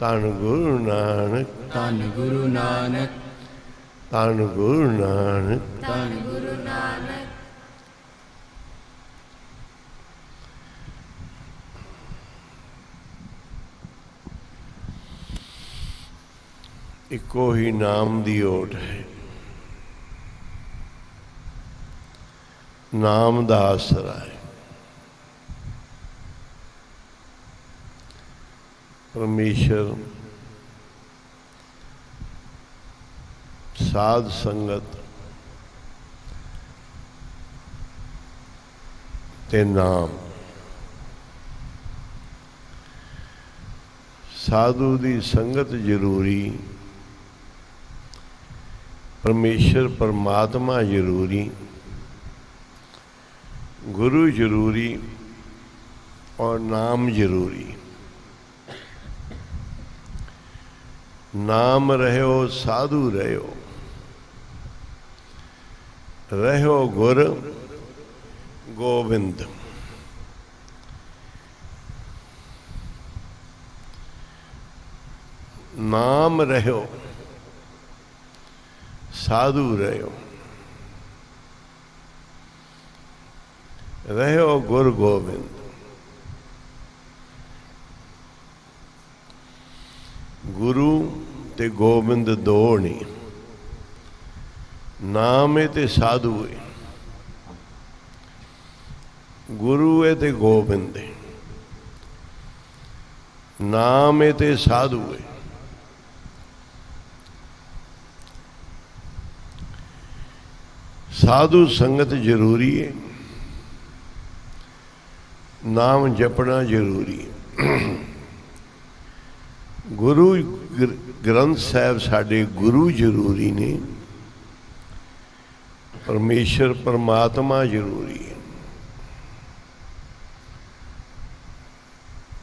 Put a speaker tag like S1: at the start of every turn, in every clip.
S1: ਧੰਨ ਗੁਰੂ ਨਾਨਕ
S2: ਧੰਨ ਗੁਰੂ ਨਾਨਕ
S1: ਧੰਨ ਗੁਰੂ ਨਾਨਕ
S2: ਧੰਨ ਗੁਰੂ ਨਾਨਕ
S1: ਇੱਕੋ ਹੀ ਨਾਮ ਦੀ ਓਟ ਹੈ। ਨਾਮ ਦਾ ਆਸਰਾ ਹੈ। ਪਰਮੇਸ਼ਰ ਸਾਧ ਸੰਗਤ ਤੇ ਨਾਮ। ਸਾਧੂ ਦੀ ਸੰਗਤ ਜ਼ਰੂਰੀ, परमेश्वर परमात्मा जरूरी, गुरु जरूरी और नाम जरूरी। नाम रहो साधु रहो, रहो गुर गोविंद। नाम रहो साधु रहो, रहो गुर गोविंद। गुरु ते गोविंद दो नहीं, नाम है ते साधु है। गुरु है ते गोविंद है, नाम है ते साधु है। साधु संगत जरूरी है, नाम जपना जरूरी है। गुरु ग्रंथ साहब साडे गुरु जरूरी ने, परमेश्वर परमात्मा जरूरी है।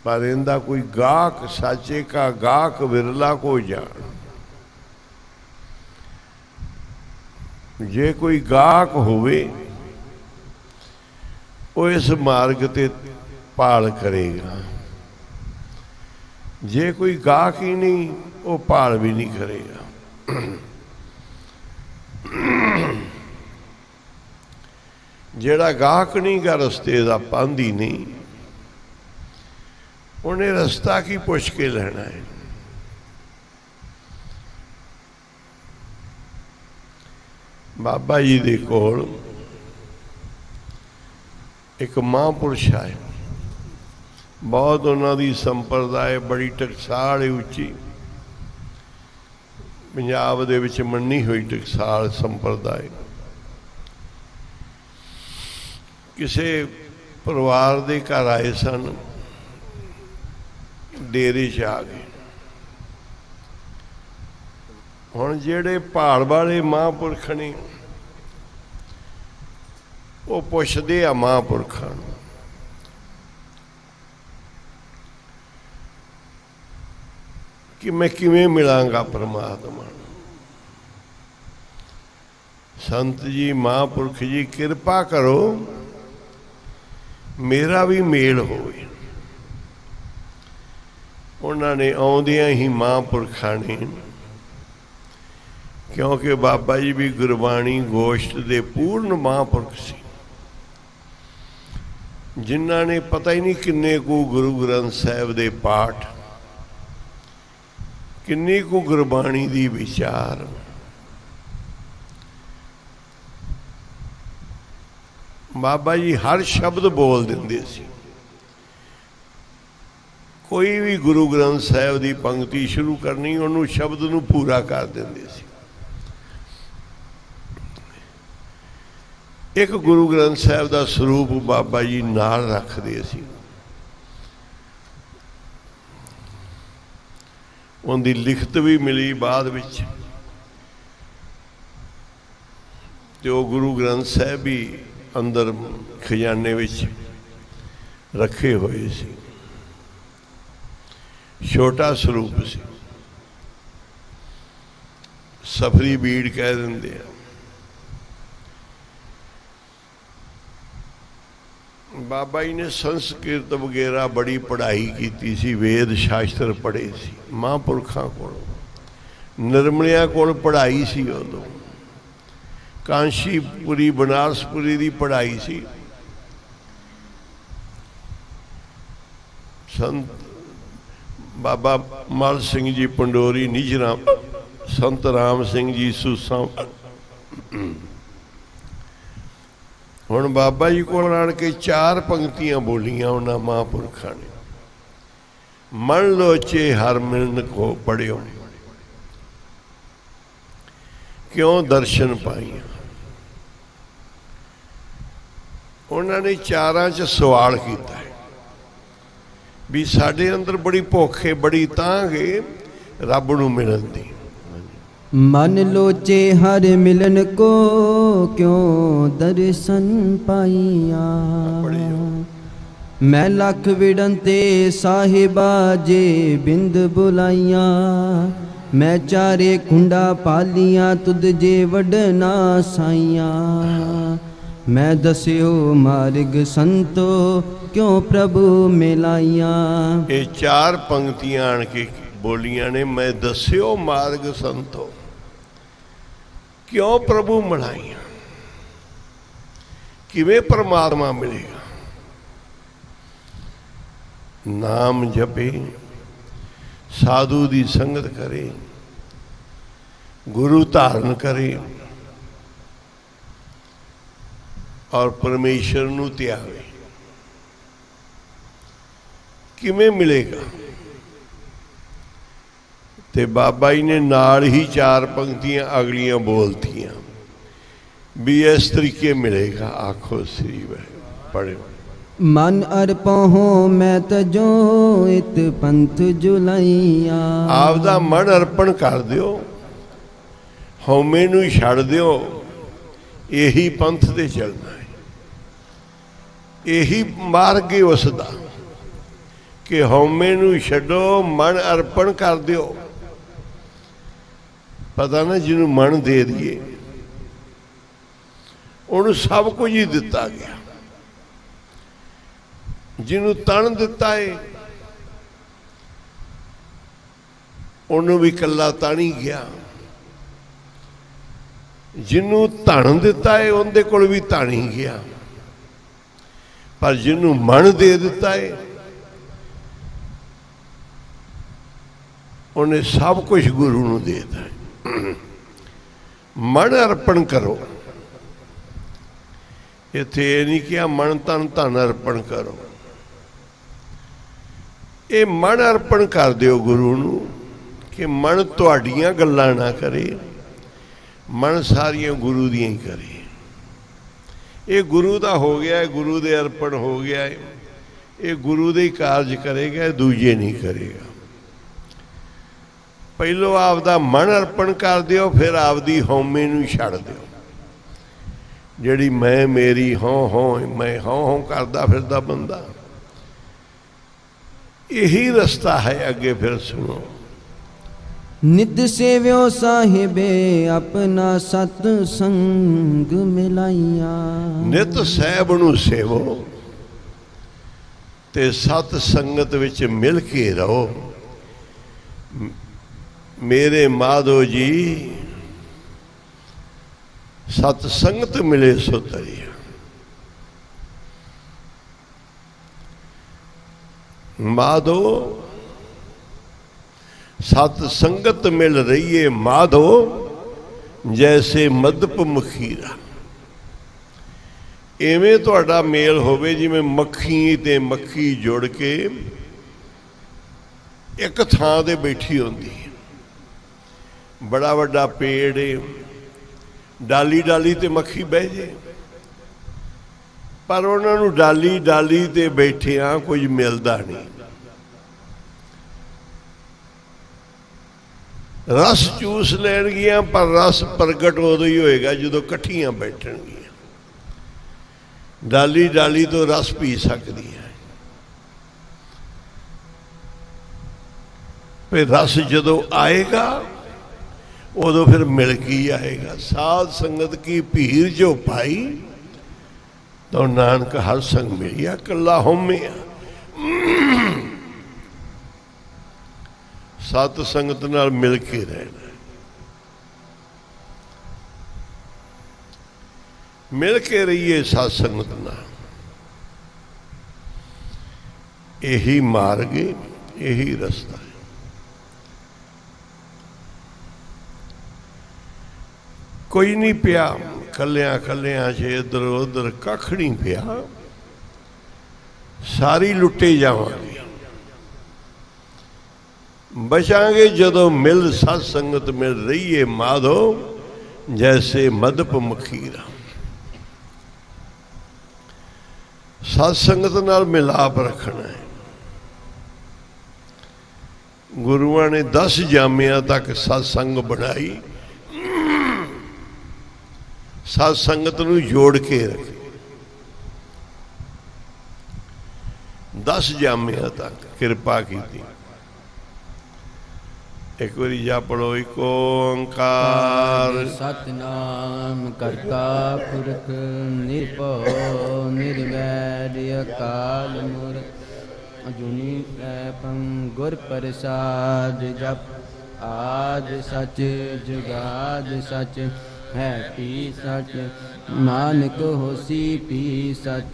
S1: पर इनका कोई गाहक, साचे का गाहक विरला को जान। जे कोई गाहक होवे वो इस मार्ग ते भाल करेगा, जे कोई गाहक ही नहीं वो भाल भी नहीं करेगा। जेड़ा गाहक नहीं गा रस्ते का पांधी नहीं, उन्हें रस्ता की पुछ के लेना है। बाबा जी दे कोल एक महापुरुष आए, बहुत उन्होंने संप्रदाय बड़ी टकसाल उच्ची, पंजाब दे विच मन्नी हुई टकसाल संप्रदाय। किसे परिवार दे घर आए सन, डेरे च आ गए। हुण जिहड़े भाल वाले महापुरख ने वो पुछदे आ महापुरखां नूं कि मैं किवें मिलांगा परमात्मा नूं। संत जी महापुरख जी किरपा करो मेरा भी मेल होवे। उन्होंने आउंदियां ही महापुरखां ने, क्योंकि बाबा जी भी गुरबाणी गोश्त दे पूर्ण महापुरख सी, जिन्हां ने पता ही नहीं किन्ने को गुरु ग्रंथ साहिब दे पाठ, किन्नी को गुरबाणी दी विचार। बाबा जी हर शब्द बोल देंदे सी। कोई भी गुरु ग्रंथ साहिब दी पंक्ति शुरू करनी, उन्होंने शब्द नूं पूरा कर देंदे सी। एक गुरु ग्रंथ साहिब का स्वरूप बाबा जी नाल रखते सी। उनकी लिखत भी मिली बाद विच, तो गुरु ग्रंथ साहिब भी अंदर खजाने विच रखे हुए सी। छोटा स्वरूप सी, सफरी बीड़ कह देंगे हैं। ਬਾਬਾ ਜੀ ਨੇ ਸੰਸਕ੍ਰਿਤ ਵਗੈਰਾ ਬੜੀ ਪੜ੍ਹਾਈ ਕੀਤੀ ਸੀ, ਵੇਦ ਸ਼ਾਸਤਰ ਪੜ੍ਹੇ ਸੀ, ਮਹਾਂਪੁਰਖਾਂ ਕੋਲ, ਨਿਰਮਲਿਆਂ ਕੋਲ ਪੜ੍ਹਾਈ ਸੀ। ਉਦੋਂ ਕਾਂਸ਼ੀਪੁਰੀ ਬਨਾਰਸਪੁਰੀ ਦੀ ਪੜ੍ਹਾਈ ਸੀ। ਸੰਤ ਬਾਬਾ ਮਲ ਸਿੰਘ ਜੀ ਪੰਡੋਰੀ ਨਿਜਰਾ, ਸੰਤ ਰਾਮ ਸਿੰਘ ਜੀ ਸੂਸਾਂ। ਹੁਣ ਬਾਬਾ ਜੀ ਕੋਲ ਆਣ ਕੇ 4 ਪੰਕਤੀਆਂ ਬੋਲੀਆਂ ਉਹਨਾਂ ਮਹਾਂਪੁਰਖਾਂ ਨੇ। ਮਨ ਲੋਚੇ ਹਰ ਮਿਲਨ ਕੋ ਪੜਿਓ, ਕਿਉਂ ਦਰਸ਼ਨ ਪਾਈਆਂ। ਉਹਨਾਂ ਨੇ 4ਾਂ 'ਚ ਸਵਾਲ ਕੀਤਾ ਹੈ ਵੀ ਸਾਡੇ ਅੰਦਰ ਬੜੀ ਭੁੱਖ ਹੈ, ਬੜੀ ਤਾਂਘ ਹੈ ਰੱਬ ਨੂੰ ਮਿਲਣ ਦੀ।
S2: मन लोचे हर मिलन को क्यों दर्शन पाइया। मैं लख विड़नते साहिबा जे बिंद बुलाइया। मैं चारे कुंडा पालिया तुद जे वडना साइया। मैं दस्यो मार्ग संतो क्यों प्रभु मिलाइया।
S1: ये 4 पंक्तियां आण के बोलियां ने, मैं दस्यो मार्ग संतो क्यों प्रभु मिलाइया। किवें परमात्मा मिलेगा। नाम जपे, साधु दी संगत करे, गुरु धारण करे और परमेश्वर नूं त्यागे, किवें मिलेगा। ते बाबा जी ने नाल ही 4 पंक्तियां अगलियां बोलतियां भी इस तरीके मिलेगा। आखो श्री पढ़ो।
S2: मन अर्पो हो मैं तजो इत पंथ जुलाइया।
S1: आपदा मन अर्पण कर दियो, हौमे नूं छड़ दियो, यही पंथ ते चलना है। यही मार्ग है उसदा कि हौमे नूं छड्डो, मन अर्पण कर दियो। पता ना जिन्हों मन दे दिए उन्होंने सब कुछ ही दिता गया। जिन्हों तन दिता है उन्होंने भी कला तन ही गया। जिन्हों धन दिता है उनके कोल भी धन ही गया। पर जिन्हों मन दे दिता है उन्हें सब कुछ गुरु नूं देता है। मन अर्पण करो, इत्थे ये नहीं किया मन तन धन अर्पण करो। ये मन अर्पण कर दिओ गुरु नूं कि मन तुहाडीआं गल्लां ना करे, मन सारियां गुरु दियां ही करे। ये गुरु दा हो गया है, गुरु दे अर्पण हो गया है। ये गुरु दे कारज करेगा, दूजे नहीं करेगा। पहलो आपदा मन अर्पण कर दिओ, फिर आपदी हौमे नूं छड़ दिओ। जिहड़ी मैं मेरी हों मैं हों करदा फिरदा बंदा, यही रास्ता है। अगे फिर सुनो।
S2: नित सेव्यो साहिबे अपना सतसंग मिलाइया।
S1: नित साहिब नूं सेवो ते सत संगत विच मिल के रहो। मेरे माधो जी सतसंगत मिले सो तरिया। माधो सतसंगत मिल रही है माधो जैसे मदप मखीरा। इवें तुहाडा मेल होवे जिवें मक्खी ते मक्खी जुड़ के एक थां ते बैठी होंदी है। बड़ा वड्डा पेड़ है, डाली डाली ते मक्खी बह जाए, पर उन्होंने डाली डाली ते बैठिया कुछ मिलता नहीं। रस चूस लैणगियां पर रस प्रगट उदों ही होएगा जो कट्ठियां बैठणगियां। डाली डाली तो रस पी सकती है, फिर रस जदों आएगा उदों फिर मिल के ही आएगा। साध संगत की भीड़ जो पाई तो नानक हर संग मिलिया कला होमिया। सत संगत नाल मिल के रहना, मिल के रहिए सत संगत नाल। यही मार्ग है, यही रास्ता है। कोई नहीं पिया कलिया कलिया च इधर उधर कख नहीं पिया, सारी लुटे जावांगे। बचांगे जदों मिल सत संगत मिल रही है माधो, जैसे मदप मखीरा। सत संगत नाल मिलाप रखना है। गुरुआं ने 10 जामिया तक सत्संग बनाई, सत्संगत नूं जोड़ के रखे। 10 जामिया तक कृपा की। एक बारी जा पढ़ो, एक ओंकार
S2: सतनाम करता पुरख निरभउ निर्वैर अकाल मूरत अजूनी सैभं गुर प्रसाद। जप आद सच जुगाद सच है पी सच, नानक होसी पी सच।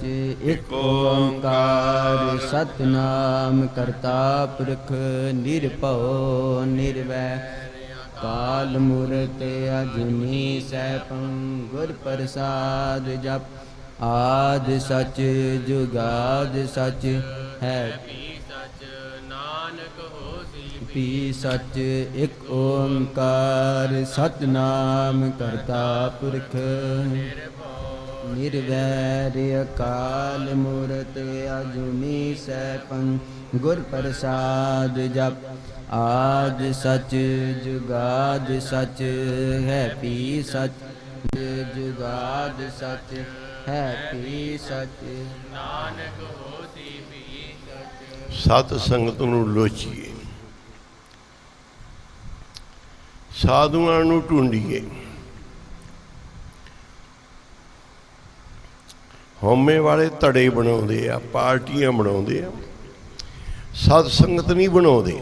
S2: एक ओंकार सतनाम करता पुरख निरभउ निर्वैर काल मूरत अजूनी सैभं गुर प्रसाद। जप आद सच जुगाद सच है पी सच। एक ओंकार सतनाम करता पुरख निर्वैर अकाल मूरत अजूनी सैभं गुर प्रसाद। जप आद सच जुगाद सच है पी सच, जुगाद सच है पी सच। नानक होसी पी सच।
S1: सत संगत नूं लोचीए, साधुआं नूं ढूंढीए। होमे वाले धड़े बनाउंदे आ, पार्टियां बनाउंदे आ, सत संगत नहीं बनाउंदे।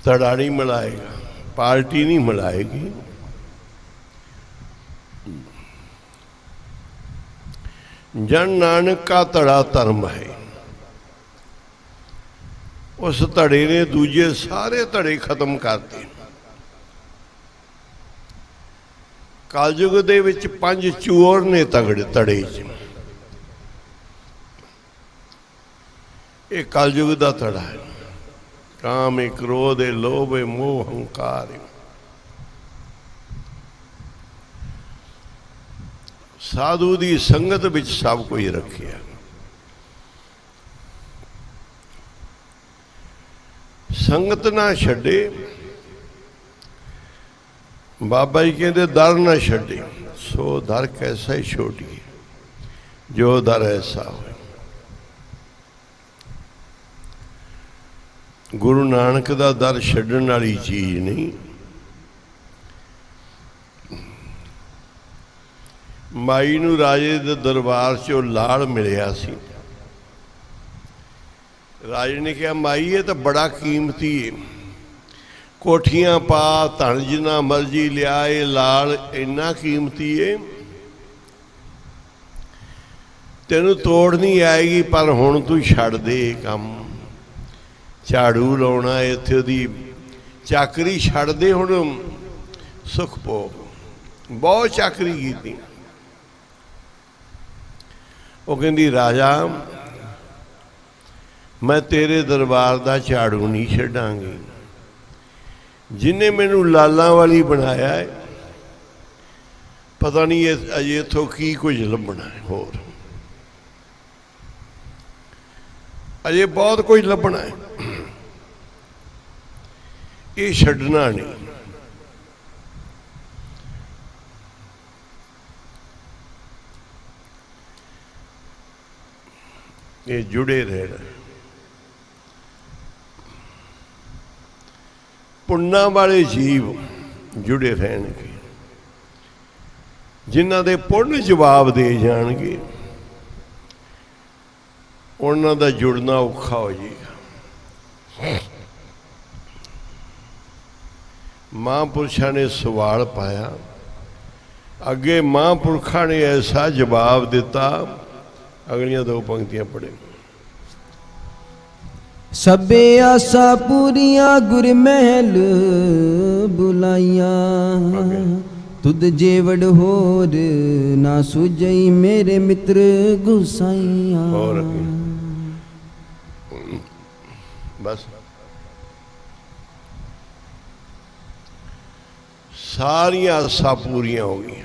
S1: धड़ा नहीं मिलाएगा, पार्टी नहीं मिलाएगी। जन नानक का धड़ा धर्म है। उस धड़े ने दूजे सारे धड़े खत्म करते। कलयुग दे विच 5 चोर ने तगड़े धड़े च। ये कलयुग दा धड़ा है। काम है, क्रोध है, लोभ है, मोह अहंकार है। साधु दी संगत विच सब कुछ रखिया। संगत ना छड्डे। बाबा जी कहते दर ना छड्डे, सो दर कैसा ही छोड़िए, जो दर ऐसा हो। गुरु नानक दा दर छड्डण वाली चीज नहीं। माई नूं राजे दे दरबार चों लाल मिलिया सी। राजे ने कहा माई ये तो बड़ा कीमती है, कोठियां पा धन जिन्ना मर्जी लिया, ये लाल इन्ना कीमती है, तेनू तोड़ नहीं आएगी, पर हुण तू छड़ दे काम। झाड़ू लाउणा इत्थे दी चाकरी छड़ दे, हुण सुख भोग। बहुत चाकरी की। वो कहंदी राजा मैं तेरे दरबार दा झाड़ू नहीं छड्डांगी। जिन्हें मैनू लालां वाली बनाया है, पता नहीं अजे इत्थों की कुछ लभना है, होर अजे बहुत कुछ लभना है। ये छड्डना नहीं। ये जुड़े रहना। पुन्ना वाले जीव जुड़े रहणगे। ਜਿਨ੍ਹਾਂ ਦੇ ਪੁੰਨ ਜਵਾਬ ਦੇ ਜਾਣਗੇ ਉਹਨਾਂ ਦਾ ਜੁੜਨਾ ਔਖਾ ਹੋ ਜਾਏਗਾ। ਮਹਾਂਪੁਰਸ਼ਾਂ ਨੇ ਸਵਾਲ ਪਾਇਆ, ਅੱਗੇ ਮਹਾਂਪੁਰਖਾਂ ਨੇ ਐਸਾ ਜਵਾਬ ਦਿੱਤਾ। ਅਗਲੀਆਂ ਦੋ ਪੰਕਤੀਆਂ ਪੜ੍ਹੇ।
S2: सबे आसा पूरिया गुर महल बुलाइया, तुद जेवड़ होर ना सुजई मेरे मित्र गुसाइया।
S1: और बस सारियां आसा पूरियां हो गई।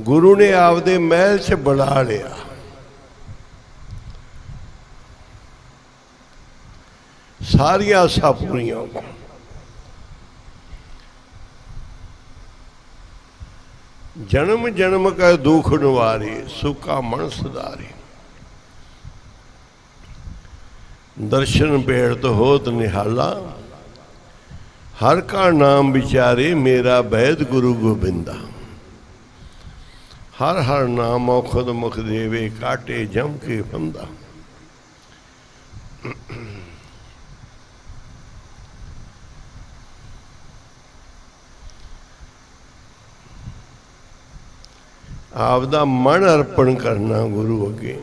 S1: गुरु ने आपदे महल च बुला लिया। सारियां आसा पूरियां हो गई। जन्म जन्म का दुख निवारे, सुखा मन सुधारे। दर्शन बेड़त होत निहाला, हर का नाम विचारे मेरा वैद गुरु गोबिंदा। हर हर नाम औखद मुख देवे, काटे जम के फंदा। आपदा मन अर्पण करना गुरु अगे।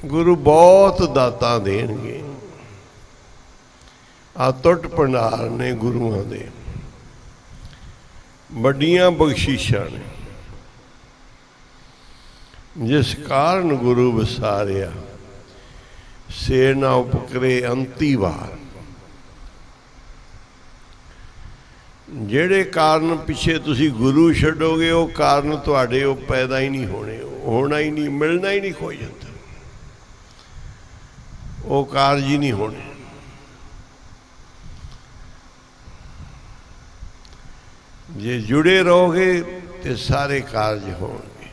S1: गुरु बहुत दाता देणगे। आ टुट भंडार ने गुरुआं दे, वड्डियां बख्शीशां ने। जिस कारण गुरु विसारिया, से ना उपकरे अंती वार। ਜਿਹੜੇ ਕਾਰਨ ਪਿੱਛੇ ਤੁਸੀਂ ਗੁਰੂ ਛੱਡੋਗੇ ਉਹ ਕਾਰਨ ਤੁਹਾਡੇ ਉਹ ਪੈਦਾ ਹੀ ਨਹੀਂ ਹੋਣੇ, ਹੋਣਾ ਹੀ ਨਹੀਂ, ਮਿਲਣਾ ਹੀ ਨਹੀਂ ਕੋਈ ਜਾਂਦਾ, ਉਹ ਕਾਰਜ ਹੀ ਨਹੀਂ ਹੋਣੇ। ਜੇ ਜੁੜੇ ਰਹੋਗੇ ਤੇ ਸਾਰੇ ਕਾਰਜ ਹੋਣਗੇ।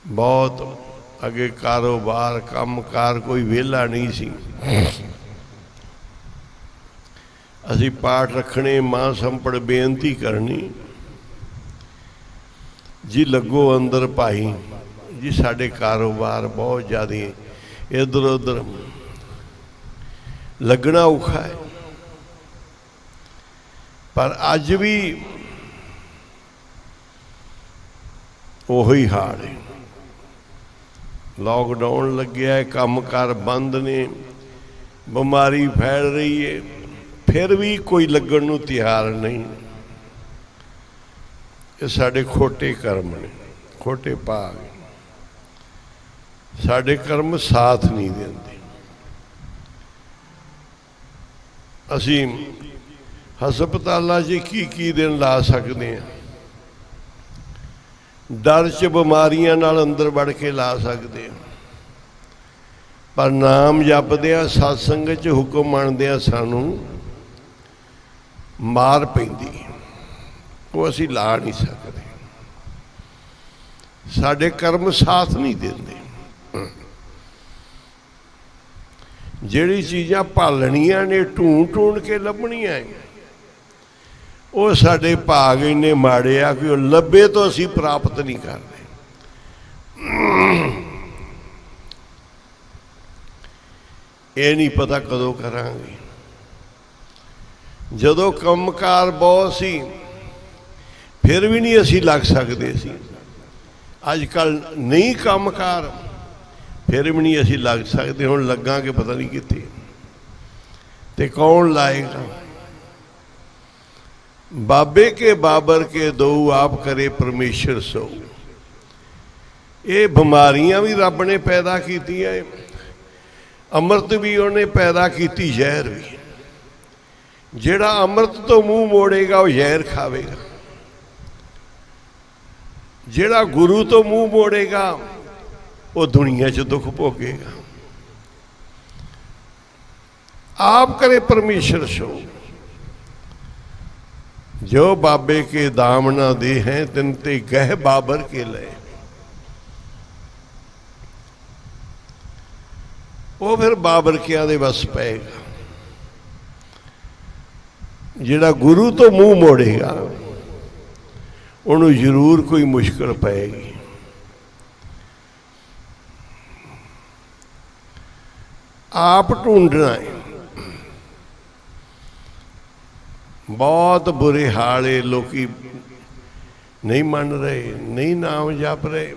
S1: ਬਹੁਤ ਅੱਗੇ ਕਾਰੋਬਾਰ ਕੰਮਕਾਰ ਕੋਈ ਵਿਹਲਾ ਨਹੀਂ ਸੀ। ਅਸੀਂ ਪਾਠ ਰੱਖਣੇ, ਮਾਂ ਸੰਪੜ ਬੇਨਤੀ ਕਰਨੀ, ਜੀ ਲੱਗੋ ਅੰਦਰ ਭਾਈ ਜੀ। ਸਾਡੇ ਕਾਰੋਬਾਰ ਬਹੁਤ ਜ਼ਿਆਦਾ ਇੱਧਰ ਉੱਧਰ ਲੱਗਣਾ ਔਖਾ ਹੈ। ਪਰ ਅੱਜ ਵੀ ਉਹੀ ਹਾਲ ਹੈ। लॉकडाउन लग्या है, काम कार बंद ने, बीमारी फैल रही है, फिर भी कोई लगन नूं तैयार नहीं। ये साडे खोटे कर्म ने, खोटे भाग। साडे कर्म साथ नहीं देंदे। असीं हस्पतालां 'च की दिन ला सकते हैं, डर च बीमारियां नाल अंदर वड़ के ला सकते हैं, पर नाम जपदियां सत्संग च हुक्म मनदियां सानू मार पैंदी, वो असीं ला नहीं सकते। साडे कर्म साथ नहीं देंदे। जिहड़ी चीज़ां भालणियां ने, ढूंढ ढूंढ के लभणियां, वो साडे भाग इन्ने माड़े आ कि लभे तो असीं प्राप्त नहीं करते। ये नहीं पता कदों करांगे। जदों कंमकार बहुत सी फिर भी नहीं असीं लग सकते सी। अजकल नहीं कंमकार, फिर भी नहीं असीं लग सकते। हुण लगांगे पता नहीं कित्थे, ते कौन लाएगा। बाबे के बाबर के दो आप करे परमेश्वर सो। ये बीमारियां भी रब ने पैदा कीतियां, अमृत भी उन्हें पैदा की, जहर भी। जिहड़ा अमृत तो मूँह मोड़ेगा वो जहर खावेगा, जिहड़ा गुरु तो मूँह मोड़ेगा वो दुनिया च दुख भोगेगा। आप करे परमेश्वर सो। जो बाबे के दाम ना दे हैं, तिन ते गह बाबर के लय। वो फिर बाबर क्या दे बस पेगा। ਜਿਹੜਾ ਗੁਰੂ ਤੋਂ ਮੂੰਹ ਮੋੜੇਗਾ ਉਹਨੂੰ ਜ਼ਰੂਰ ਕੋਈ ਮੁਸ਼ਕਲ ਪਏਗੀ। ਆਪ ਢੂੰਡਣਾ ਹੈ। ਬਹੁਤ ਬੁਰੇ ਹਾਲ ਹੈ, ਲੋਕੀ ਨਹੀਂ ਮੰਨ ਰਹੇ, ਨਹੀਂ ਨਾਮ ਜਪ ਰਹੇ।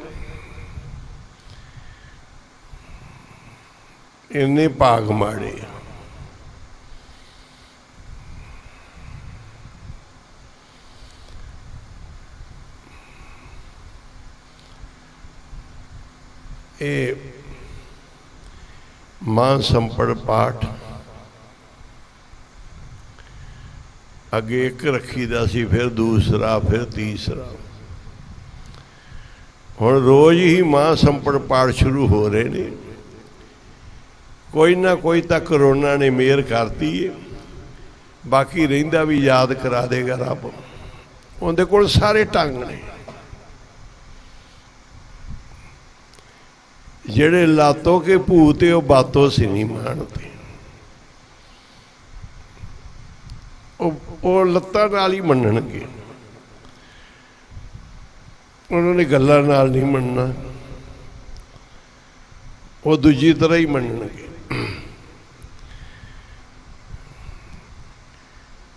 S1: ਇੰਨੇ ਭਾਗ ਮਾੜੇ। ਇਹ ਮਾਂ ਸੰਪੜ ਪਾਠ ਅੱਗੇ ਇੱਕ ਰੱਖੀਦਾ ਸੀ, ਫਿਰ ਦੂਸਰਾ, ਫਿਰ ਤੀਸਰਾ। ਹੁਣ ਰੋਜ਼ ਹੀ ਮਾਂ ਸੰਪੜ ਪਾਠ ਸ਼ੁਰੂ ਹੋ ਰਹੇ ਨੇ। ਕੋਈ ਨਾ ਕੋਈ ਤਾਂ ਕਰੋਨਾ ਨੇ ਮਿਹਰ ਕਰਤੀ ਹੈ, ਬਾਕੀ ਰਹਿੰਦਾ ਵੀ ਯਾਦ ਕਰਾ ਦੇਗਾ ਰੱਬ। ਉਹਦੇ ਕੋਲ ਸਾਰੇ ਢੰਗ ਨੇ। ਜਿਹੜੇ ਲਾਤੋਂ ਕੇ ਭੂਤ ਉਹ ਬਾਤੋਂ ਸੀ ਨਹੀਂ ਮਾਣਦੇ। ਉਹ ਲੱਤਾਂ ਨਾਲ ਹੀ ਮੰਨਣਗੇ, ਉਹਨਾਂ ਨੇ ਗੱਲਾਂ ਨਾਲ ਨਹੀਂ ਮੰਨਣਾ। ਉਹ ਦੂਜੀ ਤਰ੍ਹਾਂ ਹੀ ਮੰਨਣਗੇ।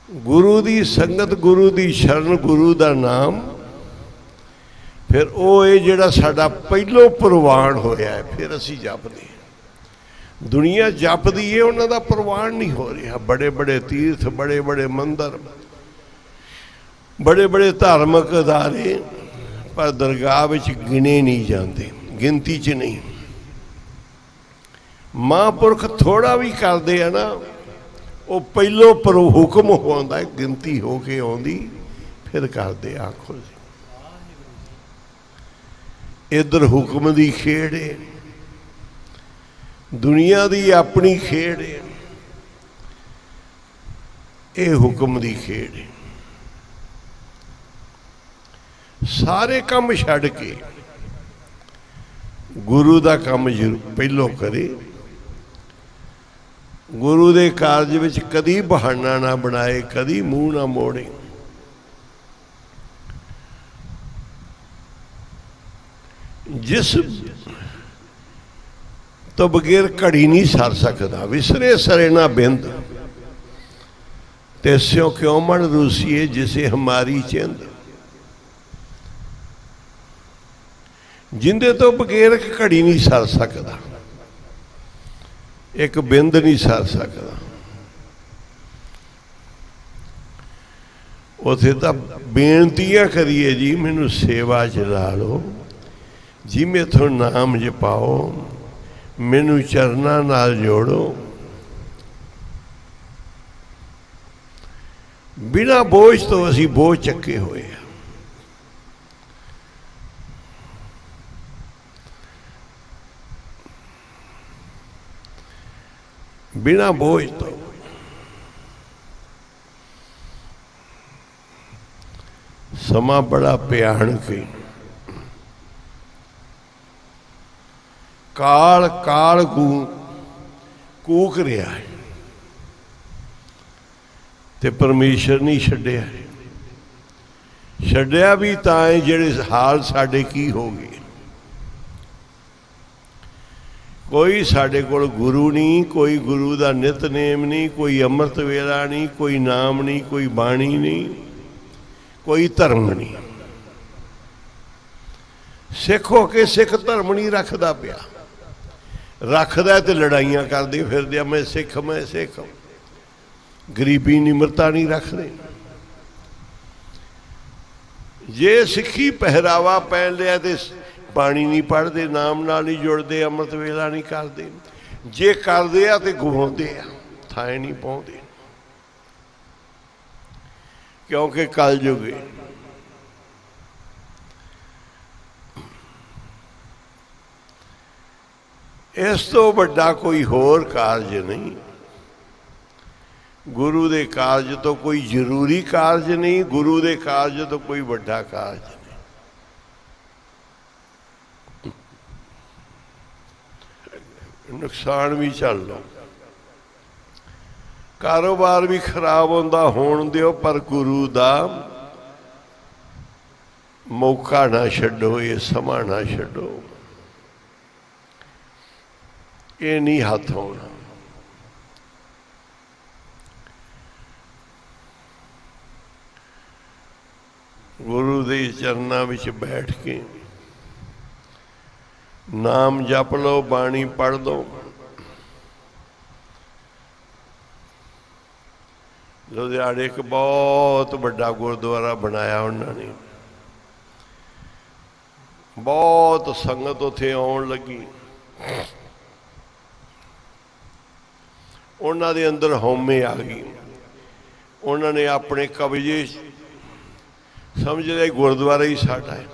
S1: ਗੁਰੂ ਦੀ ਸੰਗਤ, ਗੁਰੂ ਦੀ ਸ਼ਰਨ, ਗੁਰੂ ਦਾ ਨਾਮ, ਫਿਰ ਉਹ ਇਹ ਜਿਹੜਾ ਸਾਡਾ ਪਹਿਲੋਂ ਪ੍ਰਵਾਨ ਹੋਇਆ ਹੈ, ਫਿਰ ਅਸੀਂ ਜਪਦੇ। ਦੁਨੀਆ ਜਪਦੀ ਹੈ, ਉਹਨਾਂ ਦਾ ਪ੍ਰਵਾਨ ਨਹੀਂ ਹੋ ਰਿਹਾ। ਬੜੇ ਬੜੇ ਤੀਰਥ, ਬੜੇ ਬੜੇ ਮੰਦਰ, ਬੜੇ ਬੜੇ ਧਾਰਮਿਕ ਅਦਾਰੇ, ਪਰ ਦਰਗਾਹ ਵਿੱਚ ਗਿਣੇ ਨਹੀਂ ਜਾਂਦੇ, ਗਿਣਤੀ 'ਚ ਨਹੀਂ। ਮਹਾਂਪੁਰਖ ਥੋੜਾ ਵੀ ਕਰਦੇ ਆ ਨਾ, ਉਹ ਪਹਿਲੋਂ ਪਰ ਹੁਕਮ ਆਉਂਦਾ, ਗਿਣਤੀ ਹੋ ਕੇ ਆਉਂਦੀ, ਫਿਰ ਕਰਦੇ। ਆਖੋ ਜੀ, ਇੱਧਰ ਹੁਕਮ ਦੀ ਖੇਡ ਹੈ, ਦੁਨੀਆ ਦੀ ਆਪਣੀ ਖੇਡ ਹੈ, ਇਹ ਹੁਕਮ ਦੀ ਖੇਡ ਹੈ। ਸਾਰੇ ਕੰਮ ਛੱਡ ਕੇ ਗੁਰੂ ਦਾ ਕੰਮ ਪਹਿਲੋਂ ਕਰੇ। ਗੁਰੂ ਦੇ ਕਾਰਜ ਵਿੱਚ ਕਦੀ ਬਹਾਨਾ ਨਾ ਬਣਾਏ, ਕਦੀ ਮੂੰਹ ਨਾ ਮੋੜੇ। ਜਿਸ ਤੋਂ ਬਗੈਰ ਘੜੀ ਨਹੀਂ ਸਰ ਸਕਦਾ। ਵਿਸਰੇ ਸਰੇ ਨਾ ਬਿੰਦ, ਤੈਸਿਓ ਕਿਉਂ ਮਨ ਰੂਸੀਏ ਜਿਸੇ ਹਮਾਰੀ ਚਿੰਦ। ਜਿੰਦੇ ਤੋਂ ਬਗੈਰ ਘੜੀ ਨਹੀਂ ਸਰ ਸਕਦਾ, ਇੱਕ ਬਿੰਦ ਨਹੀਂ ਸਰ ਸਕਦਾ। ਉਥੇ ਤਾਂ ਬੇਨਤੀਆਂ ਕਰੀਏ, ਜੀ ਮੈਨੂੰ ਸੇਵਾ 'ਚ ਲਾ ਲਓ, ਜੀ ਮੈਥੋਂ ਨਾਮ ਜਪਾਓ, ਮੈਨੂੰ ਚਰਨਾਂ ਨਾਲ ਜੋੜੋ। ਬਿਨਾਂ ਬੋਝ ਤੋਂ ਅਸੀਂ ਬੋਝ ਚੱਕੇ ਹੋਏ ਆ। ਬਿਨਾਂ ਬੋਝ ਤੋਂ। ਸਮਾਂ ਬੜਾ ਭਿਆਨਕ ਹੈ। ਕਾਲ ਕਾਲ ਕੂਕ ਰਿਹਾ ਹੈ ਤੇ ਪਰਮੇਸ਼ਰ ਨਹੀਂ ਛੱਡਿਆ। ਛੱਡਿਆ ਵੀ ਤਾਂ ਹੈ ਜਿਹੜੇ ਹਾਲ ਸਾਡੇ ਕੀ ਹੋ ਗਏ। ਕੋਈ ਸਾਡੇ ਕੋਲ ਗੁਰੂ ਨਹੀਂ, ਕੋਈ ਗੁਰੂ ਦਾ ਨਿਤਨੇਮ ਨਹੀਂ, ਕੋਈ ਅੰਮ੍ਰਿਤ ਵੇਲਾ ਨਹੀਂ, ਕੋਈ ਨਾਮ ਨਹੀਂ, ਕੋਈ ਬਾਣੀ ਨਹੀਂ, ਕੋਈ ਧਰਮ ਨਹੀਂ। ਸਿੱਖ ਹੋ ਕੇ ਸਿੱਖ ਧਰਮ ਨਹੀਂ ਰੱਖਦਾ ਪਿਆ। ਰੱਖਦਾ ਤੇ ਲੜਾਈਆਂ ਕਰਦੇ ਫਿਰਦੇ ਆ, ਮੈਂ ਸਿੱਖ, ਮੈਂ ਸਿੱਖ। ਗਰੀਬੀ ਨਿਮਰਤਾ ਨਹੀਂ ਰੱਖਦੇ। ਜੇ ਸਿੱਖੀ ਪਹਿਰਾਵਾ ਪਹਿਨ ਲਿਆ ਤੇ ਬਾਣੀ ਨਹੀਂ ਪੜ੍ਹਦੇ, ਨਾਮ ਨਾਲ ਨਹੀਂ ਜੁੜਦੇ, ਅੰਮ੍ਰਿਤ ਵੇਲਾ ਨਹੀਂ ਕਰਦੇ। ਜੇ ਕਰਦੇ ਆ ਤੇ ਗਵਾਉਂਦੇ ਆ, ਥਾਂ ਨਹੀਂ ਪਾਉਂਦੇ। ਕਿਉਂਕਿ ਕਲਯੁਗ ਹੈ। ਇਸ ਤੋਂ ਵੱਡਾ ਕੋਈ ਹੋਰ ਕਾਰਜ ਨਹੀਂ। ਗੁਰੂ ਦੇ ਕਾਰਜ ਤੋਂ ਕੋਈ ਜ਼ਰੂਰੀ ਕਾਰਜ ਨਹੀਂ, ਗੁਰੂ ਦੇ ਕਾਰਜ ਤੋਂ ਕੋਈ ਵੱਡਾ ਕਾਰਜ ਨਹੀਂ। ਨੁਕਸਾਨ ਵੀ ਝੱਲ ਲਓ। ਕਾਰੋਬਾਰ ਵੀ ਖਰਾਬ ਹੁੰਦਾ ਹੋਣ ਦਿਓ, ਪਰ ਗੁਰੂ ਦਾ ਮੌਕਾ ਨਾ ਛੱਡੋ, ਇਹ ਸਮਾਂ ਨਾ ਛੱਡੋ। ਇਹ ਨਹੀਂ ਹੱਥ ਆਉਣਾ। ਗੁਰੂ ਦੇ ਚਰਨਾਂ ਵਿੱਚ ਬੈਠ ਕੇ ਨਾਮ ਜਪ ਲਓ, ਬਾਣੀ ਪੜ੍ਹ ਲਓ। ਲੁਧਿਆਣੇ ਇੱਕ ਬਹੁਤ ਵੱਡਾ ਗੁਰਦੁਆਰਾ ਬਣਾਇਆ ਉਹਨਾਂ ਨੇ, ਬਹੁਤ ਸੰਗਤ ਉੱਥੇ ਆਉਣ ਲੱਗੀ। ਉਹਨਾਂ ਦੇ ਅੰਦਰ ਹਉਮੈ ਆ ਗਈ। ਉਹਨਾਂ ਨੇ ਆਪਣੇ ਕਬਜ਼ੇ ਸਮਝ ਲਿਆ ਗੁਰਦੁਆਰਾ ਹੀ ਸਾਡਾ ਹੈ,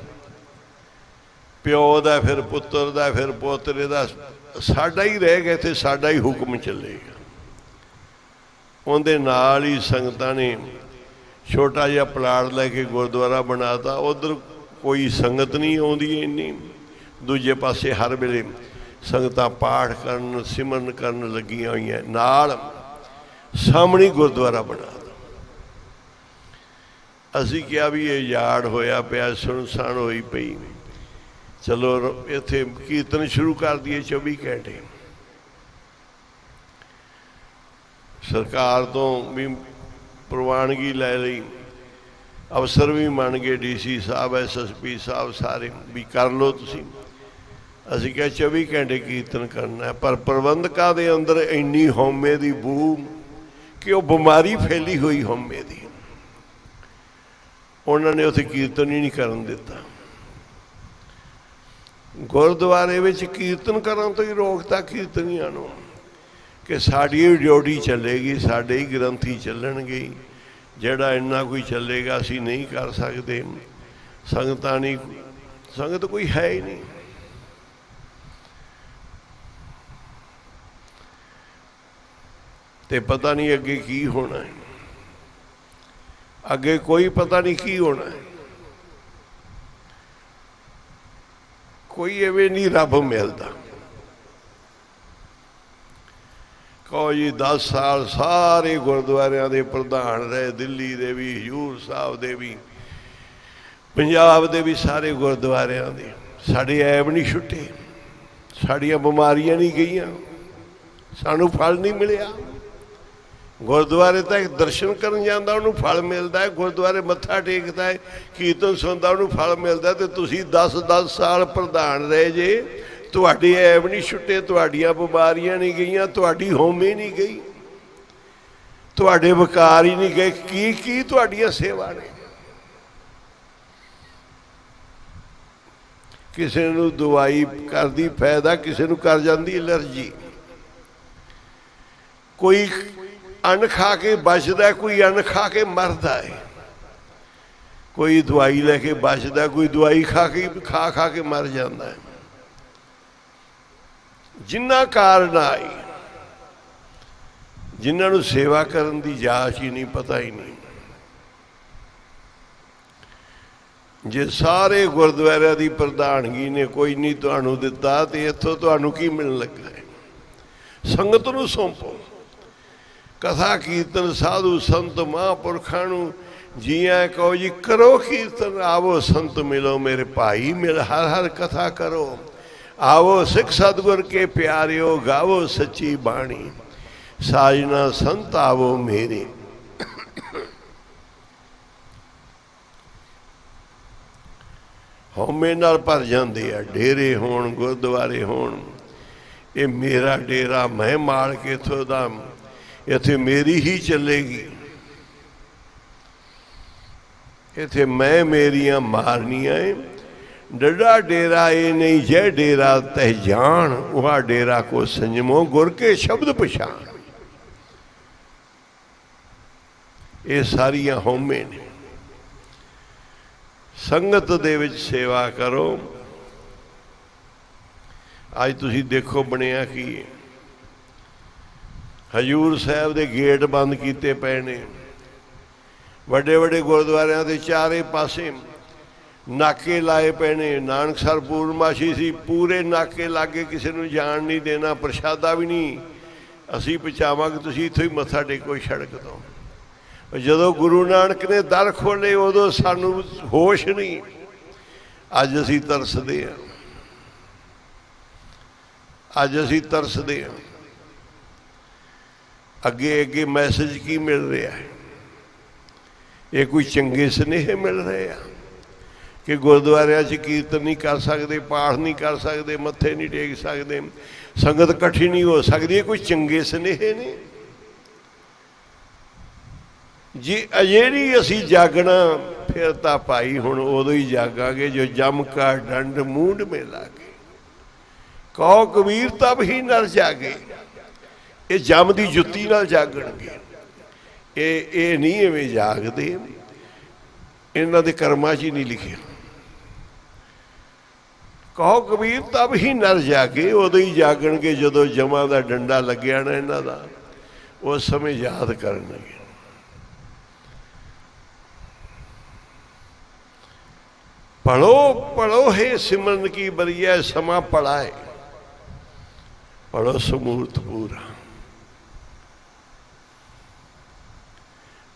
S1: ਪਿਓ ਦਾ, ਫਿਰ ਪੁੱਤਰ ਦਾ, ਫਿਰ ਪੋਤਰੇ ਦਾ, ਸਾਡਾ ਹੀ ਰਹਿ ਗਿਆ, ਇੱਥੇ ਸਾਡਾ ਹੀ ਹੁਕਮ ਚੱਲੇਗਾ। ਉਹਦੇ ਨਾਲ ਹੀ ਸੰਗਤਾਂ ਨੇ ਛੋਟਾ ਜਿਹਾ ਪਲਾਟ ਲੈ ਕੇ ਗੁਰਦੁਆਰਾ ਬਣਾਤਾ। ਉੱਧਰ ਕੋਈ ਸੰਗਤ ਨਹੀਂ ਆਉਂਦੀ ਇੰਨੀ, ਦੂਜੇ ਪਾਸੇ ਹਰ ਵੇਲੇ ਸੰਗਤਾਂ ਪਾਠ ਕਰਨ, ਸਿਮਰਨ ਕਰਨ ਲੱਗੀਆਂ ਹੋਈਆਂ, ਨਾਲ ਸਾਹਮਣੇ ਗੁਰਦੁਆਰਾ ਬਣਾ ਦਿੱਤਾ। ਅਸੀਂ ਕਿਹਾ ਵੀ ਇਹ ਯਾੜ ਹੋਇਆ ਪਿਆ, ਸੁਨਸਾਨ ਹੋਈ ਪਈ, ਚਲੋ ਇੱਥੇ ਕੀਰਤਨ ਸ਼ੁਰੂ ਕਰ ਦਈਏ 24 ਘੰਟੇ। ਸਰਕਾਰ ਤੋਂ ਵੀ ਪ੍ਰਵਾਨਗੀ ਲੈ ਲਈ, ਅਫਸਰ ਵੀ ਮੰਨ ਗਏ, DC ਸਾਹਿਬ, SSP ਸਾਹਿਬ, ਸਾਰੇ ਵੀ ਕਰ ਲਓ ਤੁਸੀਂ। ਅਸੀਂ ਕਿਹਾ 24 ਘੰਟੇ ਕੀਰਤਨ ਕਰਨਾ, ਪਰ ਪ੍ਰਬੰਧਕਾਂ ਦੇ ਅੰਦਰ ਇੰਨੀ ਹਉਮੈ ਦੀ ਬੂ ਕਿ ਉਹ ਬਿਮਾਰੀ ਫੈਲੀ ਹੋਈ ਹਉਮੈ ਦੀ, ਉਹਨਾਂ ਨੇ ਉੱਥੇ ਕੀਰਤਨ ਹੀ ਨਹੀਂ ਕਰਨ ਦਿੱਤਾ। ਗੁਰਦੁਆਰੇ ਵਿੱਚ ਕੀਰਤਨ ਕਰਨ ਤੋਂ ਹੀ ਰੋਕਤਾ ਕੀਰਤਨੀਆਂ ਨੂੰ ਕਿ ਸਾਡੀ ਡਿਊਟੀ ਚੱਲੇਗੀ, ਸਾਡੇ ਹੀ ਗ੍ਰੰਥੀ ਚੱਲਣਗੇ, ਜਿਹੜਾ ਇੰਨਾ ਕੋਈ ਚੱਲੇਗਾ ਅਸੀਂ ਨਹੀਂ ਕਰ ਸਕਦੇ। ਸੰਗਤਾਂ ਨਹੀਂ, ਸੰਗਤ ਕੋਈ ਹੈ ਹੀ ਨਹੀਂ। ਤੇ ਪਤਾ ਨਹੀਂ ਅੱਗੇ ਕੀ ਹੋਣਾ ਹੈ, ਅੱਗੇ ਕੋਈ ਪਤਾ ਨਹੀਂ ਕੀ ਹੋਣਾ ਹੈ। ਕੋਈ ਐਵੇਂ ਨਹੀਂ ਰੱਬ ਮਿਲਦਾ। ਕਹੋ ਜੀ 10 ਸਾਲ ਸਾਰੇ ਗੁਰਦੁਆਰਿਆਂ ਦੇ ਪ੍ਰਧਾਨ ਰਹੇ, ਦਿੱਲੀ ਦੇ ਵੀ, ਹਜ਼ੂਰ ਸਾਹਿਬ ਦੇ ਵੀ, ਪੰਜਾਬ ਦੇ ਵੀ, ਸਾਰੇ ਗੁਰਦੁਆਰਿਆਂ ਦੇ, ਸਾਡੇ ਐਬ ਨਹੀਂ ਛੁੱਟੇ, ਸਾਡੀਆਂ ਬਿਮਾਰੀਆਂ ਨਹੀਂ ਗਈਆਂ, ਸਾਨੂੰ ਫਲ ਨਹੀਂ ਮਿਲਿਆ। ਗੁਰਦੁਆਰੇ ਤੱਕ ਦਰਸ਼ਨ ਕਰਨ ਜਾਂਦਾ ਉਹਨੂੰ ਫਲ ਮਿਲਦਾ ਹੈ, ਗੁਰਦੁਆਰੇ ਮੱਥਾ ਟੇਕਦਾ ਹੈ, ਕੀਰਤਨ ਸੁਣਦਾ ਉਹਨੂੰ ਫਲ ਮਿਲਦਾ। ਤੇ ਤੁਸੀਂ 10-10 ਸਾਲ ਪ੍ਰਧਾਨ ਰਹੇ ਜੇ, ਤੁਹਾਡੇ ਐਬ ਨਹੀਂ ਛੁੱਟੇ, ਤੁਹਾਡੀਆਂ ਬਿਮਾਰੀਆਂ ਨਹੀਂ ਗਈਆਂ, ਤੁਹਾਡੀ ਹਉਮੈ ਨਹੀਂ ਗਈ, ਤੁਹਾਡੇ ਵਿਕਾਰ ਹੀ ਨਹੀਂ ਗਏ। ਕੀ ਤੁਹਾਡੀਆਂ ਸੇਵਾ ਨੇ? ਕਿਸੇ ਨੂੰ ਦਵਾਈ ਕਰਦੀ ਫਾਇਦਾ, ਕਿਸੇ ਨੂੰ ਕਰ ਜਾਂਦੀ ਐਲਰਜੀ। ਕੋਈ ਅੰਨ ਖਾ ਕੇ ਬਚਦਾ, ਕੋਈ ਅੰਨ ਖਾ ਕੇ ਮਰਦਾ ਹੈ। ਕੋਈ ਦਵਾਈ ਲੈ ਕੇ ਬਚਦਾ, ਕੋਈ ਦਵਾਈ ਖਾ ਕੇ ਮਰ ਜਾਂਦਾ ਹੈ। ਜਿੰਨਾ ਕਾਰਨ ਆਈ, ਜਿਨ੍ਹਾਂ ਨੂੰ ਸੇਵਾ ਕਰਨ ਦੀ ਜਾਚ ਹੀ ਨਹੀਂ, ਪਤਾ ਹੀ ਨਹੀਂ। ਜੇ ਸਾਰੇ ਗੁਰਦੁਆਰਿਆਂ ਦੀ ਪ੍ਰਧਾਨਗੀ ਨੇ ਕੋਈ ਨਹੀਂ ਤੁਹਾਨੂੰ ਦਿੱਤਾ, ਤੇ ਇੱਥੋਂ ਤੁਹਾਨੂੰ ਕੀ ਮਿਲਣ ਲੱਗਾ ਹੈ? ਸੰਗਤ ਨੂੰ ਸੌਂਪੋ। ਕਥਾ ਕੀਰਤਨ ਸਾਧੂ ਸੰਤ ਮਹਾਂਪੁਰਖਾਂ ਨੂੰ ਜੀਆਂ ਕਹੋ ਜੀ, ਕਰੋ ਕੀਰਤਨ, ਆਵੋ ਸੰਤ ਮਿਲੋ ਮੇਰੇ ਭਾਈ, ਮਿਲ ਹਰ ਹਰ ਕਥਾ ਕਰੋ, ਆਵੋ ਸਿੱਖ ਸਤਿਗੁਰ ਕੇ ਪਿਆਰਿਓ, ਗਾਵੋ ਸੱਚੀ ਬਾਣੀ, ਸਾਜਨਾ ਸੰਤ ਆਵੋ ਮੇਰੇ। ਹਉਮੈ ਨਾਲ ਭਰ ਜਾਂਦੇ ਆ, ਡੇਰੇ ਹੋਣ, ਗੁਰਦੁਆਰੇ ਹੋਣ। ਇਹ ਮੇਰਾ ਡੇਰਾ, ਮੈਂ ਮਾਲ ਕੇ ਇੱਥੋਂ ਦਾ, ਇੱਥੇ ਮੇਰੀ ਹੀ ਚੱਲੇਗੀ, ਇੱਥੇ ਮੈਂ ਮੇਰੀਆਂ ਮਾਰਨੀਆਂ ਏ। ਡੱਡਾ ਡੇਰਾ ਇਹ ਨਹੀਂ ਜੈ ਡੇਰਾ ਤਹਿ ਜਾਣ, ਉਹ ਡੇਰਾ ਕੋ ਸੰਜਮੋ ਗੁਰ ਕੇ ਸ਼ਬਦ ਪਛਾਣ। ਇਹ ਸਾਰੀਆਂ ਹਉਮੈ ਨੇ। ਸੰਗਤ ਦੇ ਵਿੱਚ ਸੇਵਾ ਕਰੋ। ਅੱਜ ਤੁਸੀਂ ਦੇਖੋ ਬਣਿਆ ਕੀ ਹੈ। ਹਜ਼ੂਰ ਸਾਹਿਬ ਦੇ ਗੇਟ ਬੰਦ ਕੀਤੇ ਪਏ ਨੇ, ਵੱਡੇ ਵੱਡੇ ਗੁਰਦੁਆਰਿਆਂ ਦੇ ਚਾਰੇ ਪਾਸੇ ਨਾਕੇ ਲਾਏ ਪਏ ਨੇ। ਨਾਨਕਸਰ ਪੂਰਨਮਾਸ਼ੀ ਸੀ, ਪੂਰੇ ਨਾਕੇ ਲਾਗੇ, ਕਿਸੇ ਨੂੰ ਜਾਣ ਨਹੀਂ ਦੇਣਾ, ਪ੍ਰਸ਼ਾਦਾ ਵੀ ਨਹੀਂ ਅਸੀਂ ਪਹੁੰਚਾਵਾਂਗੇ, ਤੁਸੀਂ ਇੱਥੋਂ ਹੀ ਮੱਥਾ ਟੇਕੋ ਸੜਕ ਤੋਂ। ਜਦੋਂ ਗੁਰੂ ਨਾਨਕ ਨੇ ਦਰ ਖੋਲ੍ਹੇ ਉਦੋਂ ਸਾਨੂੰ ਹੋਸ਼ ਨਹੀਂ। ਅੱਜ ਅਸੀਂ ਤਰਸਦੇ ਹਾਂ, ਅੱਜ ਅਸੀਂ ਤਰਸਦੇ ਹਾਂ। ਅੱਗੇ ਅੱਗੇ ਮੈਸੇਜ ਕੀ ਮਿਲ ਰਿਹਾ ਹੈ? ਇਹ ਕੋਈ ਚੰਗੇ ਸੁਨੇਹੇ ਮਿਲ ਰਹੇ ਆ ਕਿ ਗੁਰਦੁਆਰਿਆਂ 'ਚ ਕੀਰਤਨ ਨਹੀਂ ਕਰ ਸਕਦੇ, ਪਾਠ ਨਹੀਂ ਕਰ ਸਕਦੇ, ਮੱਥੇ ਨਹੀਂ ਟੇਕ ਸਕਦੇ, ਸੰਗਤ ਇਕੱਠੀ ਨਹੀਂ ਹੋ ਸਕਦੀ? ਇਹ ਕੋਈ ਚੰਗੇ ਸੁਨੇਹੇ ਨੇ? ਜੇ ਅਜੇ ਨਹੀਂ ਅਸੀਂ ਜਾਗਣਾ ਫਿਰ ਤਾਂ ਭਾਈ ਹੁਣ ਉਦੋਂ ਹੀ ਜਾਗਾਂਗੇ ਜੋ ਜਮ ਕਾ ਡੰਡ ਮੂੰਡ ਮੇ ਲਾਗੇ। ਕਹੋ ਕਬੀਰ ਤਬ ਹੀ ਨਰ ਜਾਗੇ। ਇਹ ਜਮ ਦੀ ਜੁੱਤੀ ਨਾਲ ਜਾਗਣਗੇ। ਇਹ ਨਹੀਂ ਐਵੇਂ ਜਾਗਦੇ, ਇਹਨਾਂ ਦੇ ਕਰਮਾਂ 'ਚ ਹੀ ਨਹੀਂ ਲਿਖਿਆ। ਕਹੋ ਕਬੀਰ ਤਬ ਹੀ ਨਰ ਜਾਗੇ। ਉਦੋਂ ਹੀ ਜਾਗਣਗੇ ਜਦੋਂ ਜਮਾਂ ਦਾ ਡੰਡਾ ਲੱਗਿਆ ਨਾ ਇਹਨਾਂ ਦਾ, ਉਸ ਸਮੇਂ ਯਾਦ ਕਰਨਗੇ। ਪੜੋ ਪੜੋ ਹੈ ਸਿਮਰਨ ਕੀ ਬਰੀਆ, ਸਮਾਂ ਪੜਾ ਹੈ, ਪੜੋ ਸਮੂਰਤ ਪੂਰਾ।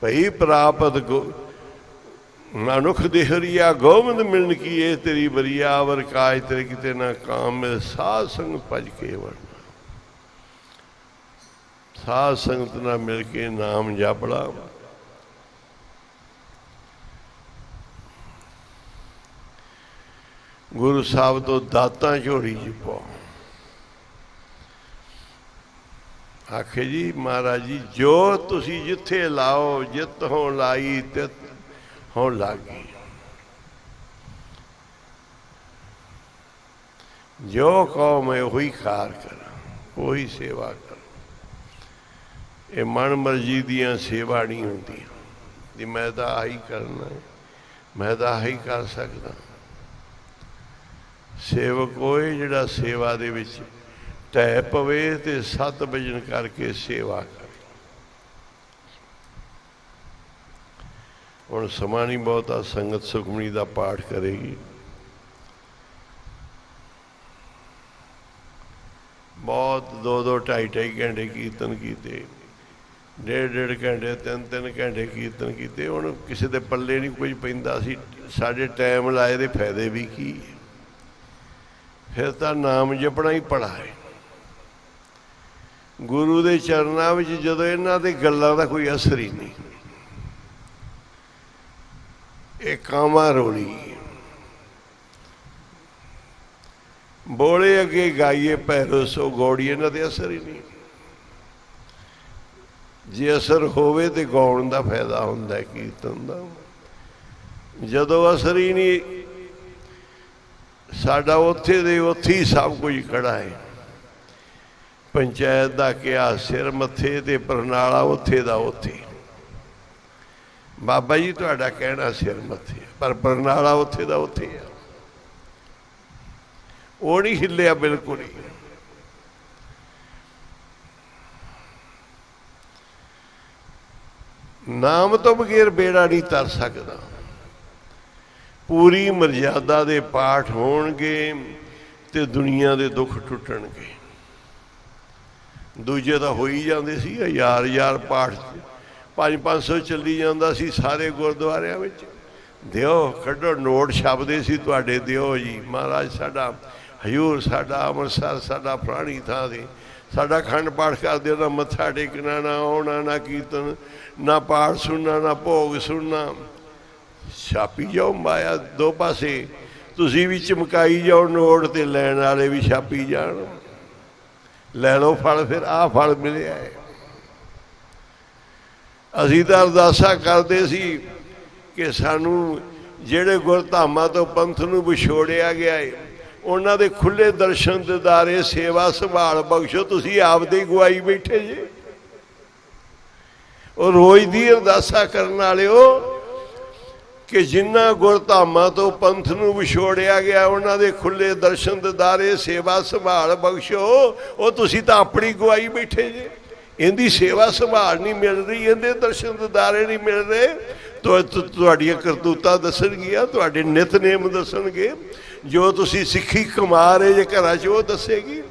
S1: ਭਈ ਪ੍ਰਾਪਤ ਮਨੁੱਖ ਦੇਹਰੀਆ, ਗੋਬਿੰਦ ਮਿਲਣ ਕੀ ਇਹ ਤੇਰੀ ਬਰੀਆ। ਅਵਰ ਕਾਜ ਤੇਰੇ ਕਿਤੇ ਨਾ ਕਾਮ ਮਿਲ, ਸਾਧ ਸੰਗ ਭਜ ਕੇ ਵਰਨਾ। ਸਾਧ ਸੰਗਤ ਨਾਲ ਮਿਲ ਕੇ ਨਾਮ ਜਪੜਾ। ਗੁਰੂ ਸਾਹਿਬ ਤੋਂ ਦਾਤਾਂ ਝੋਲੀ 'ਚ ਪਾਓ। ਆਖੇ ਜੀ ਮਹਾਰਾਜ ਜੀ, ਜੋ ਤੁਸੀਂ ਜਿੱਥੇ ਲਾਓ, ਜਿੱਤ ਹੋਂ ਲਾਈ ਤਿਤ ਹੋਂ ਲਾਗੀ। ਜੋ ਕਹੋ ਮੈਂ ਉਹੀ ਕਾਰ ਕਰਾਂ, ਉਹੀ ਸੇਵਾ ਕਰਾਂ। ਇਹ ਮਨ ਮਰਜ਼ੀ ਦੀਆਂ ਸੇਵਾ ਨਹੀਂ ਹੁੰਦੀਆਂ ਜੀ ਮੈਂ ਤਾਂ ਆਹੀ ਕਰਨਾ, ਮੈਂ ਤਾਂ ਆਹੀ ਕਰ ਸਕਦਾ। ਸੇਵਕ ਹੋਏ ਜਿਹੜਾ ਸੇਵਾ ਦੇ ਵਿੱਚ ਢਹਿ ਪਵੇ ਤੇ ਸਤ ਵਜਨ ਕਰਕੇ ਸੇਵਾ ਕਰੇ। ਹੁਣ ਸਮਾਂ ਨਹੀਂ ਬਹੁਤਾ, ਸੰਗਤ ਸੁਖਮਨੀ ਦਾ ਪਾਠ ਕਰੇਗੀ। ਬਹੁਤ 2-2 2.5 ਘੰਟੇ ਕੀਰਤਨ ਕੀਤੇ, 1.5 ਘੰਟੇ 3-3 ਘੰਟੇ ਕੀਰਤਨ ਕੀਤੇ। ਹੁਣ ਕਿਸੇ ਦੇ ਪੱਲੇ ਨਹੀਂ ਕੁਝ ਪੈਂਦਾ ਸੀ। ਸਾਡੇ ਟਾਈਮ ਲਾਏ ਦੇ ਫਾਇਦੇ ਵੀ ਕੀ? ਫਿਰ ਤਾਂ ਨਾਮ ਜਪਣਾ ਹੀ ਪੜਾ ਹੈ। ਗੁਰੂ ਦੇ ਚਰਨਾਂ ਵਿੱਚ ਜਦੋਂ ਇਹਨਾਂ ਦੇ ਗੱਲਾਂ ਦਾ ਕੋਈ ਅਸਰ ਹੀ ਨਹੀਂ, ਇਹ ਕਾਮਾ ਰੋਲੀ। ਬੋਲੇ ਅੱਗੇ ਗਾਈਏ ਭੈਰੋ ਸੋ ਗੌੜੀ, ਇਹਨਾਂ ਦੇ ਅਸਰ ਹੀ ਨਹੀਂ। ਜੇ ਅਸਰ ਹੋਵੇ ਤੇ ਗਾਉਣ ਦਾ ਫਾਇਦਾ ਹੁੰਦਾ ਕੀਰਤਨ ਦਾ। ਜਦੋਂ ਅਸਰ ਹੀ ਨਹੀਂ, ਸਾਡਾ ਉੱਥੇ ਦੇ ਉੱਥੇ ਹੀ ਸਭ ਕੁਝ ਖੜਾ ਹੈ। ਪੰਚਾਇਤ ਦਾ ਕਿਹਾ ਸਿਰ ਮੱਥੇ ਤੇ, ਪਰਨਾਲਾ ਉੱਥੇ ਦਾ ਉੱਥੇ। ਬਾਬਾ ਜੀ ਤੁਹਾਡਾ ਕਹਿਣਾ ਸਿਰ ਮੱਥੇ, ਪਰ ਪਰਨਾਲਾ ਉੱਥੇ ਦਾ ਉੱਥੇ ਆ। ਉਹ ਨਹੀਂ ਹਿੱਲਿਆ ਬਿਲਕੁਲ ਹੀ। ਨਾਮ ਤੋਂ ਬਗੈਰ ਬੇੜਾ ਨਹੀਂ ਤਰ ਸਕਦਾ। ਪੂਰੀ ਮਰਜ਼ਾਦਾ ਦੇ ਪਾਠ ਹੋਣਗੇ ਤੇ ਦੁਨੀਆ ਦੇ ਦੁੱਖ ਟੁੱਟਣਗੇ। ਦੂਜੇ ਤਾਂ ਹੋ ਹੀ ਜਾਂਦੇ ਸੀ, ਹਜ਼ਾਰ ਪਾਠ 500 ਚੱਲੀ ਜਾਂਦਾ ਸੀ ਸਾਰੇ ਗੁਰਦੁਆਰਿਆਂ ਵਿੱਚ। ਦਿਓ ਕੱਢੋ, ਨੋਟ ਛਾਪਦੇ ਸੀ ਤੁਹਾਡੇ, ਦਿਓ ਜੀ ਮਹਾਰਾਜ ਸਾਡਾ ਹਜ਼ੂਰ, ਸਾਡਾ ਅੰਮ੍ਰਿਤਸਰ, ਸਾਡਾ ਫਲਾਣੀ ਥਾਂ ਦੇ ਸਾਡਾ ਅਖੰਡ ਪਾਠ ਕਰਦੇ ਹੋ। ਨਾ ਮੱਥਾ ਟੇਕਣਾ, ਨਾ ਆਉਣਾ, ਨਾ ਕੀਰਤਨ, ਨਾ ਪਾਠ ਸੁਣਨਾ, ਨਾ ਭੋਗ ਸੁਣਨਾ। ਛਾਪੀ ਜਾਓ ਮਾਇਆ ਦੋ ਪਾਸੇ। ਤੁਸੀਂ ਵੀ ਚਮਕਾਈ ਜਾਓ ਨੋਟ ਤੇ ਲੈਣ ਵਾਲੇ ਵੀ ਛਾਪੀ ਜਾਣ। ਲੈ ਲਓ ਫਲ, ਫਿਰ ਆਹ ਫਲ ਮਿਲਿਆ ਹੈ। ਅਸੀਂ ਤਾਂ ਅਰਦਾਸਾਂ ਕਰਦੇ ਸੀ ਕਿ ਸਾਨੂੰ ਜਿਹੜੇ ਗੁਰਧਾਮਾਂ ਤੋਂ ਪੰਥ ਨੂੰ ਵਿਛੋੜਿਆ ਗਿਆ ਹੈ ਉਹਨਾਂ ਦੇ ਖੁੱਲ੍ਹੇ ਦਰਸ਼ਨ ਦਿਦਾਰੇ, ਸੇਵਾ ਸੰਭਾਲ ਬਖਸ਼ੋ। ਤੁਸੀਂ ਆਪਦੇ ਗਵਾਈ ਬੈਠੇ ਜੇ। ਉਹ ਰੋਜ਼ ਦੀ ਅਰਦਾਸਾਂ ਕਰਨ ਵਾਲਿਓ ਕਿ ਜਿਨ੍ਹਾਂ ਗੁਰਧਾਮਾਂ ਤੋਂ ਪੰਥ ਨੂੰ ਵਿਛੋੜਿਆ ਗਿਆ ਉਹਨਾਂ ਦੇ ਖੁੱਲ੍ਹੇ ਦਰਸ਼ਨ ਦਿਦਾਰੇ, ਸੇਵਾ ਸੰਭਾਲ ਬਖਸ਼ੋ। ਉਹ ਤੁਸੀਂ ਤਾਂ ਆਪਣੀ ਗਵਾਈ ਬੈਠੇ ਜੇ। ਇਹਦੀ ਸੇਵਾ ਸੰਭਾਲ ਨਹੀਂ ਮਿਲ ਰਹੀ, ਇਹਦੇ ਦਰਸ਼ਨ ਦਿਦਾਰੇ ਨਹੀਂ ਮਿਲ ਰਹੇ। ਤੁਹਾਡੀਆਂ ਕਰਤੂਤਾਂ ਦੱਸਣਗੀਆਂ, ਤੁਹਾਡੇ ਨਿਤਨੇਮ ਦੱਸਣਗੇ। ਜੋ ਤੁਸੀਂ ਸਿੱਖੀ ਕਮਾ ਰਹੇ ਜੇ ਘਰਾਂ 'ਚ ਉਹ ਦੱਸੇਗੀ।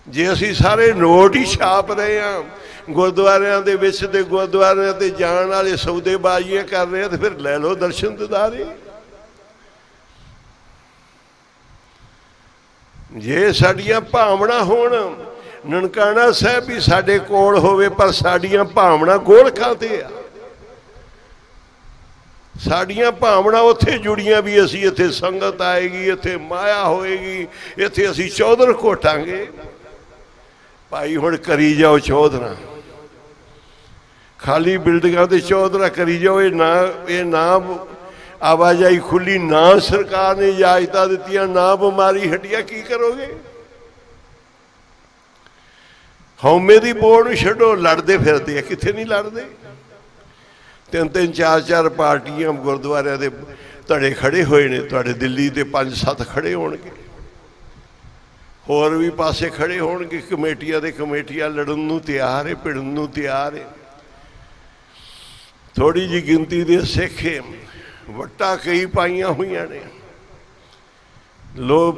S1: ਜੇ ਅਸੀਂ ਸਾਰੇ ਨੋਟ ਹੀ ਛਾਪ ਰਹੇ ਹਾਂ, ਗੁਰਦੁਆਰਿਆਂ ਦੇ ਵਿੱਚ ਤੇ ਗੁਰਦੁਆਰਿਆਂ ਤੇ ਜਾਣ ਵਾਲੇ ਸੌਦੇਬਾਜ਼ੀਆਂ ਕਰ ਰਹੇ ਆ, ਤੇ ਫਿਰ ਲੈ ਲਓ ਦਰਸ਼ਨ ਦਿਦਾਰੇ। ਜੇ ਸਾਡੀਆਂ ਭਾਵਨਾ ਹੋਣ, ਨਨਕਾਣਾ ਸਾਹਿਬ ਵੀ ਸਾਡੇ ਕੋਲ ਹੋਵੇ, ਪਰ ਸਾਡੀਆਂ ਭਾਵਨਾ ਗੋਲਕਾਂ ਤੇ ਆ। ਸਾਡੀਆਂ ਭਾਵਨਾ ਉੱਥੇ ਜੁੜੀਆਂ ਵੀ ਅਸੀਂ ਇੱਥੇ ਸੰਗਤ ਆਏਗੀ, ਇੱਥੇ ਮਾਇਆ ਹੋਏਗੀ, ਇੱਥੇ ਅਸੀਂ ਚੌਧਰ ਘੋਟਾਂਗੇ। ਭਾਈ ਹੁਣ ਕਰੀ ਜਾਓ ਚੌਧਰਾ, ਖਾਲੀ ਬਿਲਡਿੰਗਾਂ ਤੇ ਚੌਧਰਾ ਕਰੀ ਜਾਓ। ਇਹ ਨਾ ਆਵਾਜਾਈ ਖੁੱਲੀ, ਨਾ ਸਰਕਾਰ ਨੇ ਇਜਾਜ਼ਤਾਂ ਦਿੱਤੀਆਂ, ਨਾ ਬਿਮਾਰੀ ਹਟੀਆਂ, ਕੀ ਕਰੋਗੇ? ਹਉਮੈ ਦੀ ਬੋੜ ਨੂੰ ਛੱਡੋ, ਲੜਦੇ ਫਿਰਦੇ ਆ, ਕਿੱਥੇ ਨਹੀਂ ਲੜਦੇ। 3-3 4-4 ਪਾਰਟੀਆਂ ਗੁਰਦੁਆਰਿਆਂ ਦੇ ਧੜੇ ਖੜੇ ਹੋਏ ਨੇ, ਤੁਹਾਡੇ ਦਿੱਲੀ ਦੇ 5-7 ਖੜੇ ਹੋਣਗੇ, ਹੋਰ ਵੀ ਪਾਸੇ ਖੜੇ ਹੋਣਗੇ। ਕਮੇਟੀਆਂ ਦੇ ਕਮੇਟੀਆਂ ਲੜਨ ਨੂੰ ਤਿਆਰ ਹੈ, ਭਿੜਨ ਨੂੰ ਤਿਆਰ ਹੈ। ਥੋੜੀ ਜਿਹੀ ਗਿਣਤੀ ਦੇ ਸਿੱਖ ਵੱਟਾਂ ਕਈ ਪਾਈਆਂ ਹੋਈਆਂ ਨੇ, ਲੋਕ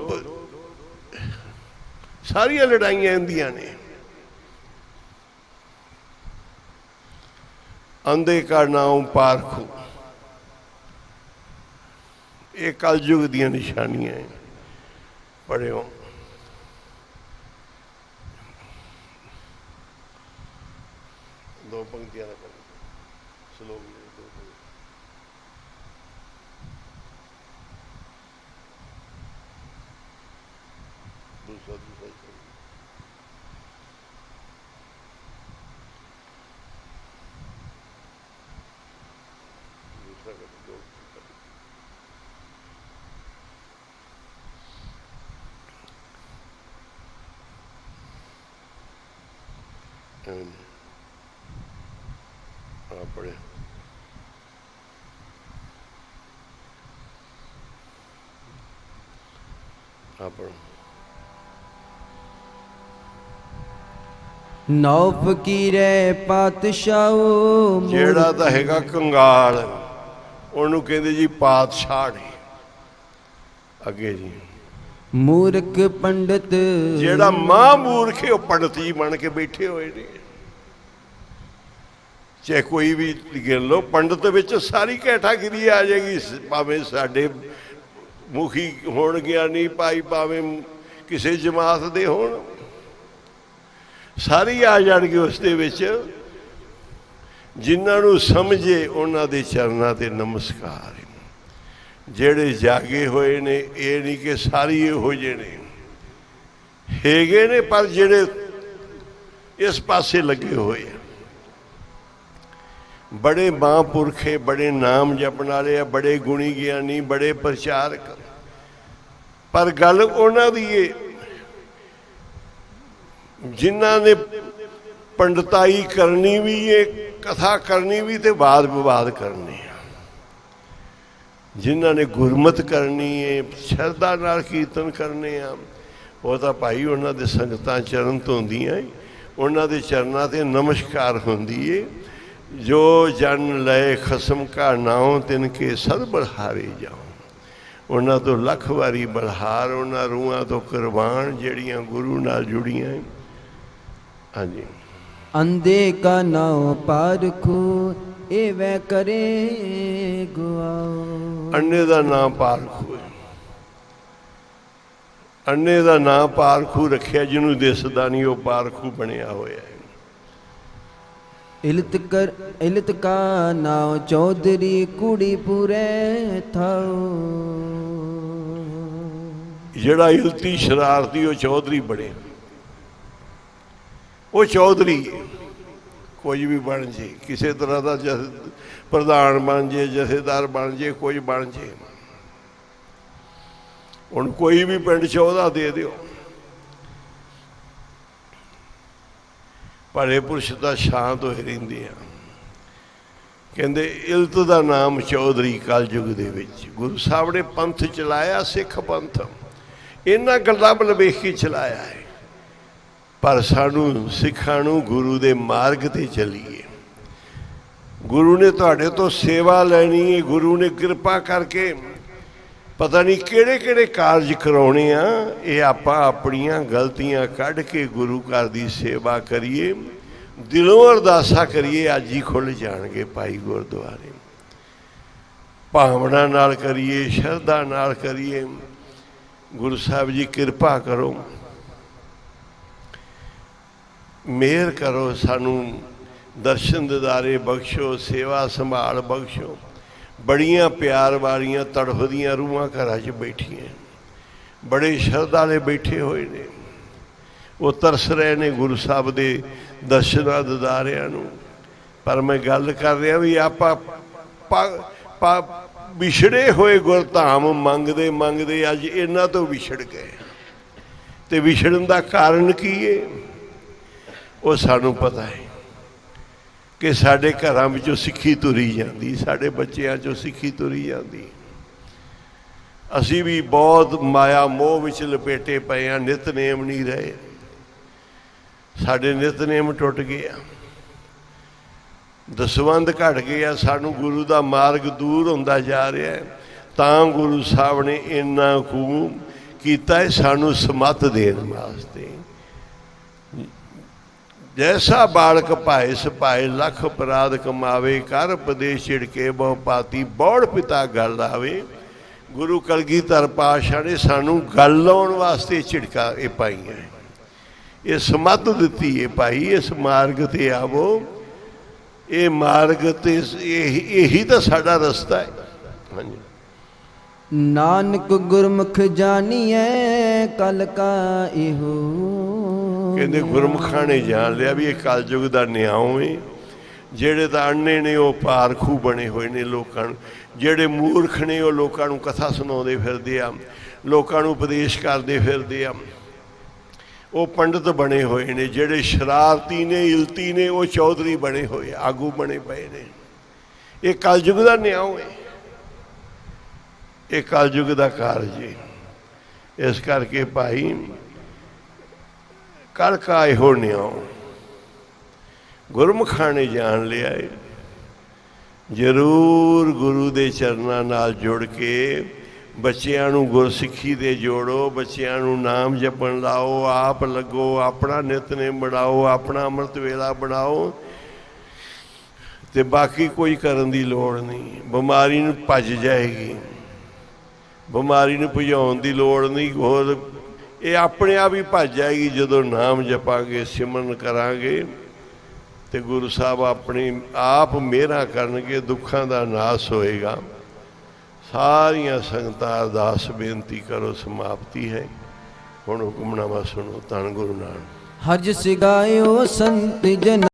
S1: ਸਾਰੀਆਂ ਲੜਾਈਆਂ ਹੁੰਦੀਆਂ ਨੇ। ਅੰਧੇ ਕਾ ਨਾਮ ਪਾਰਖੂ, ਇਹ ਕਲਯੁਗ ਦੀਆਂ ਨਿਸ਼ਾਨੀਆਂ ਹੈ। ਪੜ੍ਹਿਓ ਦੋ ਪੰਕਤੀਆਂ ਦਾ ਸ਼ਲੋਕ ਦੂਸਰਾ पढ़े पढ़ो।
S2: नौ फकीरे पातशाहो,
S1: ਜਿਹੜਾ ਤਾਂ ਹੈਗਾ ਕੰਗਾਲ, ਉਹਨੂੰ ਕਹਿੰਦੇ ਜੀ ਪਾਤਸ਼ਾਹ ਨੇ। ਅੱਗੇ ਜੀ
S2: मूर्ख पंडित,
S1: ਜਿਹੜਾ ਮਾਂ ਮੂਰਖ ਹੈ, ਉਹ ਪੰਡਤ ਜੀ ਬਣ ਕੇ ਬੈਠੇ ਹੋਏ ਨੇ। ਚਾਹੇ ਕੋਈ ਵੀ ਗਿਣ ਲਓ, ਪੰਡਤ ਵਿੱਚ ਸਾਰੀ ਕੈਟਾਗਰੀ ਆ ਜਾਏਗੀ। ਭਾਵੇਂ ਸਾਡੇ ਮੁਖੀ ਹੋਣ, ਗਿਆਨੀ ਭਾਈ, ਭਾਵੇਂ ਕਿਸੇ ਜਮਾਤ ਦੇ ਹੋਣ, ਸਾਰੀ ਆ ਜਾਣਗੇ ਉਸ ਦੇ ਵਿੱਚ। ਜਿਨ੍ਹਾਂ ਨੂੰ ਸਮਝੇ ਉਹਨਾਂ ਦੇ ਚਰਨਾਂ ਤੇ ਨਮਸਕਾਰ। ਜਿਹੜੇ ਜਾਗੇ ਹੋਏ ਨੇ, ਇਹ ਨਹੀਂ ਕਿ ਸਾਰੀ ਇਹੋ ਜਿਹੇ ਨੇ, ਹੈਗੇ ਨੇ, ਪਰ ਜਿਹੜੇ ਇਸ ਪਾਸੇ ਲੱਗੇ ਹੋਏ ਆ, ਬੜੇ ਮਹਾਂਪੁਰਖੇ, ਬੜੇ ਨਾਮ ਜਪਣ ਵਾਲੇ ਆ, ਬੜੇ ਗੁਣੀ ਗਿਆਨੀ, ਬੜੇ ਪ੍ਰਚਾਰਕ। ਪਰ ਗੱਲ ਉਹਨਾਂ ਦੀ ਏ ਜਿਨ੍ਹਾਂ ਨੇ ਪੰਡਤਾਈ ਕਰਨੀ ਵੀ ਏ, ਕਥਾ ਕਰਨੀ ਵੀ, ਤੇ ਵਾਦ ਵਿਵਾਦ ਕਰਨੇ ਆ। ਜਿਨ੍ਹਾਂ ਨੇ ਗੁਰਮਤ ਕਰਨੀ ਹੈ, ਸ਼ਰਧਾ ਨਾਲ ਕੀਰਤਨ ਕਰਨੇ ਆ, ਉਹ ਤਾਂ ਭਾਈ ਉਹਨਾਂ ਦੇ ਸੰਗਤਾਂ ਚਰਨ ਧੋਂਦੀਆਂ, ਉਹਨਾਂ ਦੇ ਚਰਨਾਂ ਤੇ ਨਮਸਕਾਰ ਹੁੰਦੀ ਏ। ਜੋ ਜਨ ਲਏ ਖਸਮ ਕਾ ਨਾਉ, ਤਿਨ ਕੇ ਸਦ ਬਲਹਾਰੇ ਜਾਉ। ਉਹਨਾਂ ਤੋਂ ਲੱਖ ਵਾਰੀ ਬਲਹਾਰ, ਉਹਨਾਂ ਰੂਹਾਂ ਤੋਂ ਕੁਰਬਾਨ ਜਿਹੜੀਆਂ ਗੁਰੂ ਨਾਲ ਜੁੜੀਆਂ। ਹਾਂਜੀ।
S2: अंधे का नाव पारखू, ए वै करे गुआओ।
S1: ਅੰਨੇ ਦਾ ਨਾਂ ਪਾਰਖੂ, ਅੰਨੇ ਦਾ ਨਾਂ ਪਾਰਖੂ ਰੱਖਿਆ। ਜਿਹਨੂੰ ਦਿਸਦਾ ਨਹੀਂ ਉਹ ਪਾਰਖੂ ਬਣਿਆ ਹੋਇਆ ਹੈ।
S2: इलत का नाव चौधरी, कुड़ी पूरे थाओ।
S1: ਜਿਹੜਾ ਇਲਤੀ ਸ਼ਰਾਰਤੀ ਉਹ ਚੌਧਰੀ ਬਣੇ। ਉਹ ਚੌਧਰੀ ਕੋਈ ਵੀ ਬਣ ਜੇ, ਕਿਸੇ ਤਰ੍ਹਾਂ ਦਾ ਪ੍ਰਧਾਨ ਬਣ ਜੇ, ਜਥੇਦਾਰ ਬਣ ਜੇ, ਕੋਈ ਬਣ ਜੇ। ਹੁਣ ਕੋਈ ਵੀ ਪਿੰਡ 'ਚ ਉਹਦਾ ਦੇ ਦਿਓ, ਭਲੇ ਪੁਰਸ਼ ਦਾ ਸ਼ਾਂਤ ਹੋਏ ਰਹਿੰਦੇ ਆ। ਕਹਿੰਦੇ ਇਲਤ ਦਾ ਨਾਮ ਚੌਧਰੀ ਕਲਯੁਗ ਦੇ ਵਿੱਚ। ਗੁਰੂ ਸਾਹਿਬ ਨੇ ਪੰਥ ਚਲਾਇਆ, ਸਿੱਖ ਪੰਥ, ਇਹਨਾਂ ਗੱਲਾਂ ਵੱਲ ਵੇਖ ਕੇ ਚਲਾਇਆ ਹੈ। ਪਰ ਸਾਨੂੰ ਸਿੱਖਾਂ ਨੂੰ ਗੁਰੂ ਦੇ ਮਾਰਗ 'ਤੇ ਚੱਲੀਏ। ਗੁਰੂ ਨੇ ਤੁਹਾਡੇ ਤੋਂ ਸੇਵਾ ਲੈਣੀ ਹੈ। ਗੁਰੂ ਨੇ ਕਿਰਪਾ ਕਰਕੇ ਪਤਾ ਨਹੀਂ ਕਿਹੜੇ ਕਿਹੜੇ ਕਾਰਜ ਕਰਾਉਣੇ ਆ। ਇਹ ਆਪਾਂ ਆਪਣੀਆਂ ਗਲਤੀਆਂ ਕੱਢ ਕੇ ਗੁਰੂ ਘਰ ਦੀ ਸੇਵਾ ਕਰੀਏ, ਦਿਲੋਂ ਅਰਦਾਸਾਂ ਕਰੀਏ, ਅੱਜ ਹੀ ਖੁੱਲ੍ਹ ਜਾਣਗੇ ਭਾਈ ਗੁਰਦੁਆਰੇ। ਭਾਵਨਾ ਨਾਲ ਕਰੀਏ, ਸ਼ਰਧਾ ਨਾਲ ਕਰੀਏ। ਗੁਰੂ ਸਾਹਿਬ ਜੀ ਕਿਰਪਾ ਕਰੋ, ਮਿਹਰ ਕਰੋ, ਸਾਨੂੰ ਦਰਸ਼ਨ ਦਿਦਾਰੇ ਬਖਸ਼ੋ, ਸੇਵਾ ਸੰਭਾਲ ਬਖਸ਼ੋ। ਬੜੀਆਂ ਪਿਆਰ ਵਾਲੀਆਂ ਤੜਫਦੀਆਂ ਰੂਹਾਂ ਘਰਾਂ 'ਚ ਬੈਠੀਆਂ, ਬੜੇ ਸ਼ਰਧਾਲੇ ਬੈਠੇ ਹੋਏ ਨੇ, ਉਹ ਤਰਸ ਰਹੇ ਨੇ ਗੁਰੂ ਸਾਹਿਬ ਦੇ ਦਰਸ਼ਨਾਂ ਦਿਦਾਰਿਆਂ ਨੂੰ। ਪਰ ਮੈਂ ਗੱਲ ਕਰ ਰਿਹਾ ਵੀ ਆਪਾਂ ਵਿਛੜੇ ਹੋਏ ਗੁਰਧਾਮ ਮੰਗਦੇ ਮੰਗਦੇ ਅੱਜ ਇਹਨਾਂ ਤੋਂ ਵਿਛੜ ਗਏ। ਤੇ ਵਿਛੜਨ ਦਾ ਕਾਰਨ ਕੀ ਹੈ? ਉਹ ਸਾਨੂੰ ਪਤਾ ਹੈ ਕਿ ਸਾਡੇ ਘਰਾਂ ਵਿੱਚੋਂ ਸਿੱਖੀ ਤੁਰੀ ਜਾਂਦੀ, ਸਾਡੇ ਬੱਚਿਆਂ 'ਚੋਂ ਸਿੱਖੀ ਤੁਰੀ ਜਾਂਦੀ। ਅਸੀਂ ਵੀ ਬਹੁਤ ਮਾਇਆ ਮੋਹ ਵਿੱਚ ਲਪੇਟੇ ਪਏ ਹਾਂ, ਨਿਤਨੇਮ ਨਹੀਂ ਰਹੇ, ਸਾਡੇ ਨਿਤਨੇਮ ਟੁੱਟ ਗਏ ਆ, ਦਸਵੰਧ ਘਟ ਗਏ ਆ, ਸਾਨੂੰ ਗੁਰੂ ਦਾ ਮਾਰਗ ਦੂਰ ਹੁੰਦਾ ਜਾ ਰਿਹਾ ਹੈ। ਤਾਂ ਗੁਰੂ ਸਾਹਿਬ ਨੇ ਇੰਨਾ ਕੁ ਕੀਤਾ ਹੈ ਸਾਨੂੰ ਸਮੱਤ ਦੇਣ ਵਾਸਤੇ। ਜੈਸਾ ਬਾਲਕ ਭਾਏ ਸਿਪਾਹੇ, ਲੱਖ ਅਪਰਾਧ ਕਮਾਵੇ, ਕਰ ਉਪਦੇਸ਼ ਛਿੜਕੇ ਬਹੁ ਪਾਤੀ, ਬੌੜ ਪਿਤਾ ਗੱਲ ਆਵੇ। ਗੁਰੂ ਕਲਗੀਧਰ ਪਾਤਸ਼ਾਹ ਨੇ ਸਾਨੂੰ ਗੱਲ ਲਾਉਣ ਵਾਸਤੇ ਝਿੜਕਾਂ ਇਹ ਪਾਈਆਂ, ਇਹ ਸਮੱਤ ਦਿੱਤੀ ਹੈ ਭਾਈ, ਇਸ ਮਾਰਗ 'ਤੇ ਆਵੋ। ਇਹ ਮਾਰਗ 'ਤੇ ਇਹੀ ਤਾਂ ਸਾਡਾ ਰਸਤਾ ਹੈ। ਹਾਂਜੀ,
S2: ਨਾਨਕ ਗੁਰਮੁਖ ਜਾਣੀਐ ਕਲ ਕਾ ਇਹੋ।
S1: ਕਹਿੰਦੇ ਗੁਰਮੁਖਾਂ ਨੇ ਜਾਣ ਲਿਆ ਵੀ ਇਹ ਕਲਯੁਗ ਦਾ ਨਿਆਉ ਹੈ। ਜਿਹੜੇ ਤਾਂ ਅੰਨੇ ਨੇ ਉਹ ਪਾਰਖੂ ਬਣੇ ਹੋਏ ਨੇ ਲੋਕਾਂ ਨੂੰ, ਜਿਹੜੇ ਮੂਰਖ ਨੇ ਉਹ ਲੋਕਾਂ ਨੂੰ ਕਥਾ ਸੁਣਾਉਂਦੇ ਫਿਰਦੇ ਆ, ਲੋਕਾਂ ਨੂੰ ਉਪਦੇਸ਼ ਕਰਦੇ ਫਿਰਦੇ ਆ, ਉਹ ਪੰਡਤ ਬਣੇ ਹੋਏ ਨੇ। ਜਿਹੜੇ ਸ਼ਰਾਰਤੀ ਨੇ, ਇਲਤੀ ਨੇ, ਉਹ ਚੌਧਰੀ ਬਣੇ ਹੋਏ, ਆਗੂ ਬਣੇ ਪਏ ਨੇ। ਇਹ ਕਲਯੁਗ ਦਾ ਨਿਆਉ ਹੈ, ਇਹ ਕਲਯੁਗ ਦਾ ਕਾਰਜ ਹੈ। ਇਸ ਕਰਕੇ ਭਾਈ ਕਲ ਕਾ ਇਹੋ ਨਿਆਉ ਗੁਰਮੁਖਾਂ ਨੇ ਜਾਣ ਲਿਆ ਹੈ। ਜ਼ਰੂਰ ਗੁਰੂ ਦੇ ਚਰਨਾਂ ਨਾਲ ਜੁੜ ਕੇ ਬੱਚਿਆਂ ਨੂੰ ਗੁਰਸਿੱਖੀ ਦੇ ਜੋੜੋ, ਬੱਚਿਆਂ ਨੂੰ ਨਾਮ ਜਪਣ ਲਾਓ, ਆਪ ਲੱਗੋ, ਆਪਣਾ ਨਿਤਨੇਮ ਬਣਾਓ, ਆਪਣਾ ਅੰਮ੍ਰਿਤ ਵੇਲਾ ਬਣਾਓ। ਤੇ ਬਾਕੀ ਕੋਈ ਕਰਨ ਦੀ ਲੋੜ ਨਹੀਂ। ਬਿਮਾਰੀ ਨੂੰ ਭੱਜ ਜਾਏਗੀ, ਬਿਮਾਰੀ ਨੂੰ ਭਜਾਉਣ ਦੀ ਲੋੜ ਨਹੀਂ। ਹੋਰ ਇਹ ਆਪਣੇ ਆਪ ਹੀ ਭੱਜ ਜਾਏਗੀ ਜਦੋਂ ਨਾਮ ਜਪਾਂਗੇ, ਸਿਮਰਨ ਕਰਾਂਗੇ। ਤੇ ਗੁਰੂ ਸਾਹਿਬ ਆਪਣੀ ਆਪ ਮਿਹਰਾਂ ਕਰਨਗੇ, ਦੁੱਖਾਂ ਦਾ ਨਾਸ ਹੋਏਗਾ। ਸਾਰੀਆਂ ਸੰਗਤਾਂ ਅਰਦਾਸ ਬੇਨਤੀ ਕਰੋ, ਸਮਾਪਤੀ ਹੈ। ਹੁਣ ਹੁਕਮਨਾਮਾ ਸੁਣੋ। ਧੰਨ ਗੁਰੂ ਨਾਨਕ।
S2: ਹਰਿ ਸਿਗਾਇਓ ਸੰਤ ਜਨ